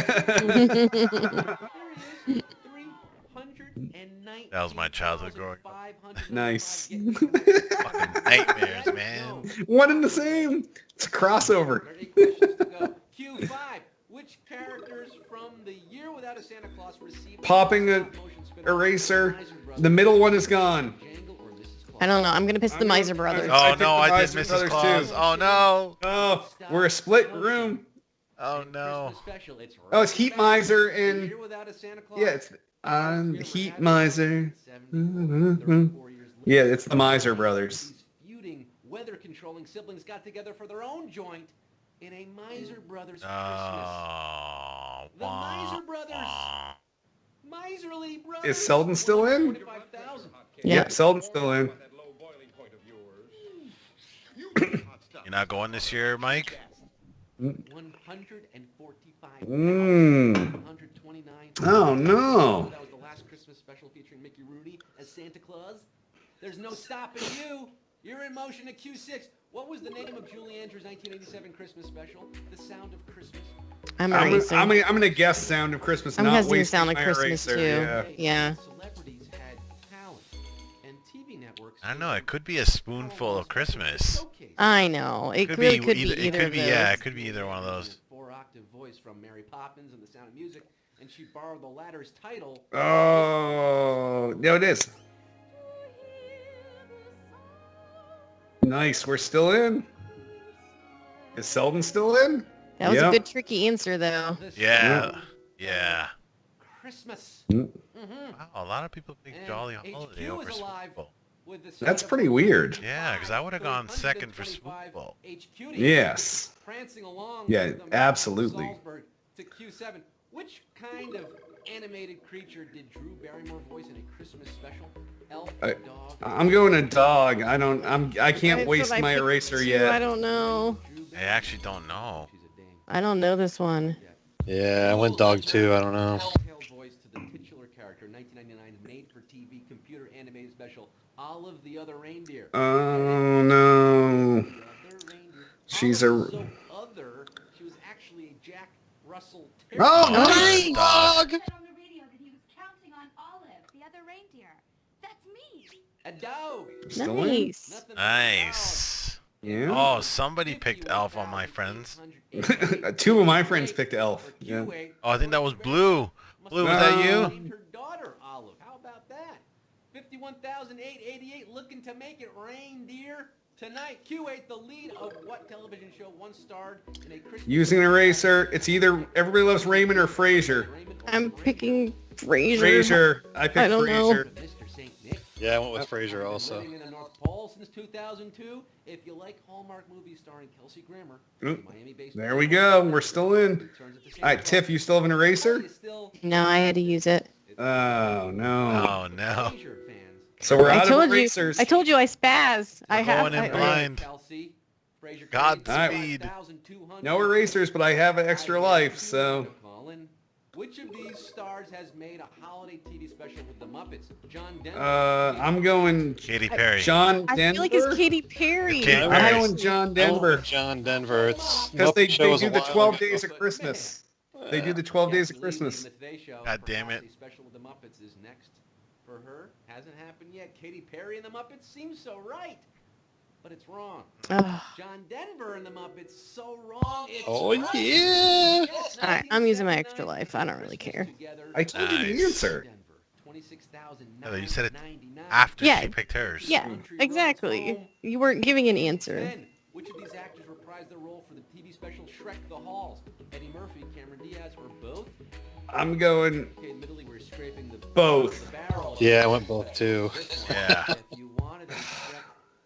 There he is, 319,595 That was my childhood growing Nice. Fucking nightmares, man. One and the same. It's a crossover. There are 8 questions to go. Q5. Which characters from The Year Without a Santa Claus received Popping a stop-motion spin-off eraser. Miser Brothers? The middle one is gone. Jangle or Mrs. Claus? I don't know. I'm gonna piss I'm the gonna- Miser Brothers. I Oh picked no, the I did Miser Mrs. Brothers Claus. too. Oh no. Oh, we're a split room. Oh no. Christmas special. It's Oh, it's Heat Miser The and Year Without a Santa Claus. yeah, it's Heat Miser. 34 years Yeah, later, it's the Miser Brothers. These feuding, weather-controlling siblings got together for their own joint in a Miser Brothers Christmas. Oh. The Miser Brothers. Miserly Brothers. Is Selden still in? 45,000. Yeah, Selden's still in. You're not going this year, Mike? 145. Mmm. 129. Oh no. That was the last Christmas special featuring Mickey Rooney as Santa Claus. There's no stopping you. You're in motion at Q6. What was the name of Julie Andrews' 1987 Christmas special? The Sound of Christmas. I'm I'm erasing. gonna guess Sound of Christmas. I'm not guessing wasting Sound of my Christmas eraser, too. Yeah. Yeah. Celebrities had talent, and TV networks. I don't know. It could be a spoonful of Christmas. I know. It really could be either It could of be those. yeah. It could be either one of those. Four-octave voice from Mary Poppins and The Sound of Music, and she borrowed the latter's title. Oh, no, it is. Nice. We're still in. Is Selden still in? That was Yep. a good tricky answer though. The Yeah. Sound Yeah. of Christmas. Mm. Mm-hmm. Wow, a lot of people pick And Jolly HQ Holiday is over alive. Spoonful. With the That's Sound of pretty weird. Yeah, 'cause I would've gone second for 125 Spoonful. HQ. Yes. Prancing along. Yeah, with them absolutely. from Salzburg to Q7. Which kind of animated creature did Drew Barrymore voice in a Christmas special? Elf, I- dog. I'm going a dog. I can't That's waste what I my picked eraser too. yet. I don't know. Drew I actually don't know. She's a dame. I don't know this one. Yeah, I went dog too. I don't know. Telltale voice to the titular character, 1999 made-for-TV computer animated special, Olive the Other Reindeer. Oh no. The Other Reindeer. She's Olive a- was so other, she was actually a Jack Russell Oh, Terrier. nice. Dog. said on the radio that he was counting on Olive, the other reindeer. That's me. A dog. Still in? Nice. Nothing like Nice. Yeah. Oh, somebody picked Elf on my friends. 51,888. Two of my friends picked Elf. For Yeah. Q8, Oh, I think that was Blue. Blue, was that you? named her daughter Olive. How about that? 51,888 looking to make it reindeer tonight. Q8, the lead of what television show once starred in a Christmas Using an eraser, it's either Everybody Loves Raymond or Frasier. Raymond or I'm Raymond? picking Frasier. Frasier. I picked I don't know. Frasier. Mr. St. Nick. Yeah, I went with Frasier also. Living in the North Pole since 2002. If you like Hallmark movies starring Kelsey Grammer, Oop. Miami-based There we go. We're still in. All right, Tiff, you still have an eraser? No, I had to use it. Oh no. Oh no. So we're I out of told you. erasers. I told you I spaz. I have. going in I- blind. Godspeed. No erasers, but I have an extra life, so. Which of these stars has made a holiday TV special with the Muppets? John Denver. I'm going Katy Perry. John I Denver. feel like it's Katy Perry. It's Katy I'm Perry. going John I went Denver with John Denver. It's because they Muppet Show was do a the while 12 ago. days of Christmas. They do the 12 days of Christmas. God damn it. Special with the Muppets is next for her. Hasn't happened yet. Katy Perry and the Muppets seems so right, but it's wrong. Ugh. John Denver and the Muppets so wrong. It's Oh, right. yeah. Yes, Alright, I'm using my 1979 extra life. I don't really care. together. I told you the Nice. answer. Denver, 26,999. Yeah, you said it After Yeah. she picked hers. Yeah, exactly. You weren't giving an answer. 10. Which of these actors reprised their role for the TV special Shrek the Halls? Eddie Murphy, Cameron Diaz, or both? I'm going Okay, admittedly, we're scraping the both. the barrel. Yeah, I went both too. Yeah.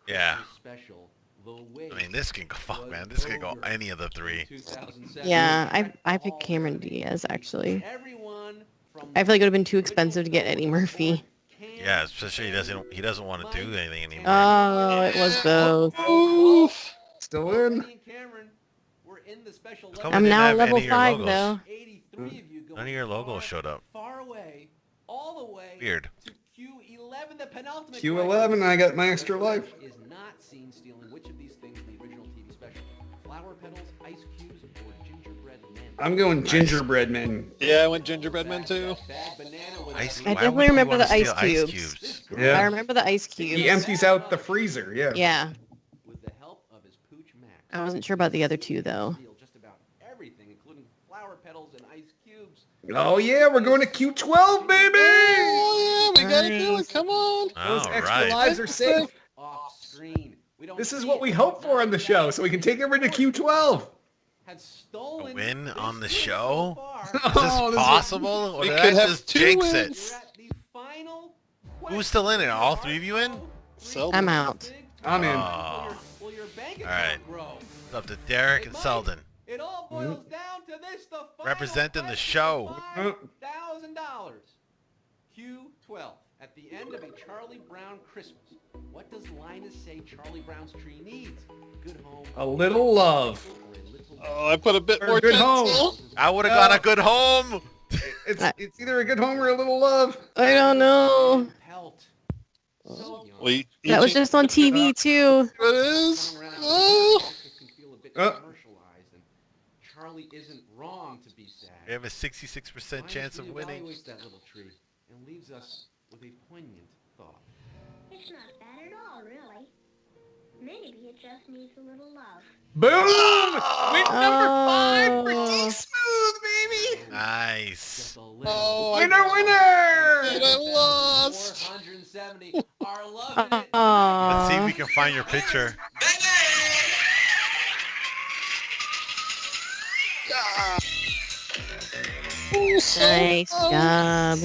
Yeah. Special, I mean, this can go. Fuck, man. This can go any of the three. Yeah, I picked Cameron Diaz actually. Everyone from I feel like it would have been too expensive to get Eddie Murphy. Yeah, especially he doesn't want to do anything anymore. Oh, it was both. Still in. Come I'm didn't now have any level of your 5 logos. though. 83 of you going None of your logos showed up. far away, all the way Weird. to Q11, the penultimate Q11, I got my extra life. is not seen stealing which of these things in the original TV special? Flower petals, ice cubes, or gingerbread men? I'm going gingerbread men. Yeah, I went gingerbread man too. Bag banana with Ice, I why definitely would you remember wanna the ice steal cubes. I Yeah. remember the ice cubes. He empties out the freezer. Yeah. Yeah, with the help of his pooch Max. I wasn't sure about the other two though. Steal just about everything, including flower petals and ice cubes. Oh yeah, we're going to Q12, baby. Oh yeah, we gotta do it. Come on. Those All extra right. lives are safe. Off screen. We don't This is see what it, we but hope for on the show, so we can take everyone to Q12. Had stolen A win this on the win show? so far. Is this Oh, this is- possible? Or We did could I have just 2 jinx wins. it? We're at the final Who's still in it? All 3 of you in? Seldom. I'm out. I'm in. Oh. Will your bank All right. account grow? It's up to Derek and Selden. It all boils down to this, the final Representing the prize show. of $5,000. Q12. At the end of a Charlie Brown Christmas, what does Linus say Charlie Brown's tree needs? A good home. A little love. Or a little Oh, I put a bit Or a more good tinsel. home. I would have got a good home. It's either a good home or a little love. I don't know. pelt. So young. Well, That was just on TV too. It is. Oh. Can feel a bit Uh. commercialized, and Charlie isn't wrong to be sad. We have a 66% chance of winning. Evaluates that little tree and leaves us with a poignant thought. It's not bad at all, really. Maybe it just needs a little love. Boom! Win number 5 for Oh. D-Smooth, baby! Nice. Just a little. Oh, I Winner, winner! And I lost. 470 are loving it. Let's see if Aww. we can find your picture. Nice job.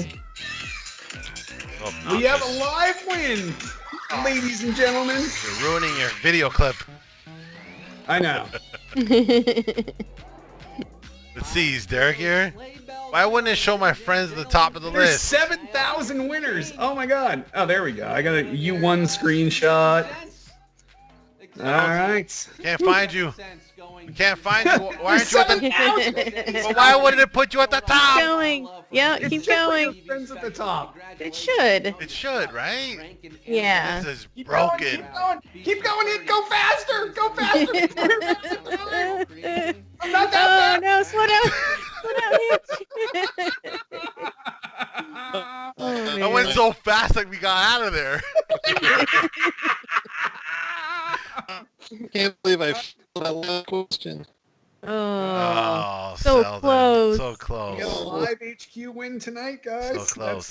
Oh, We have a obnoxious. live win, ladies and gentlemen. You're ruining your video clip. I know. Let's see, is Derek here? Why wouldn't it show my friends at the top of the There's list? 7,000 winners. Oh my god. Oh, there we go. I got a U1 screenshot. All right. Can't find you. We can't find you. Why aren't you at the? 7,000. Well, why wouldn't it put you at the Keep top? going. Yeah, It's keep just like going. your friends at the top. It should. It should, right? Yeah. This is Keep going, broken. keep going. Keep going. Go faster. Go faster. I'm not Oh that no, slow down. Slow down. Oh, I went man. so fast like we got out of there. Can't believe I failed that last question. Oh. Oh, so Selden. close. So We got a close. live HQ win tonight, guys. So close.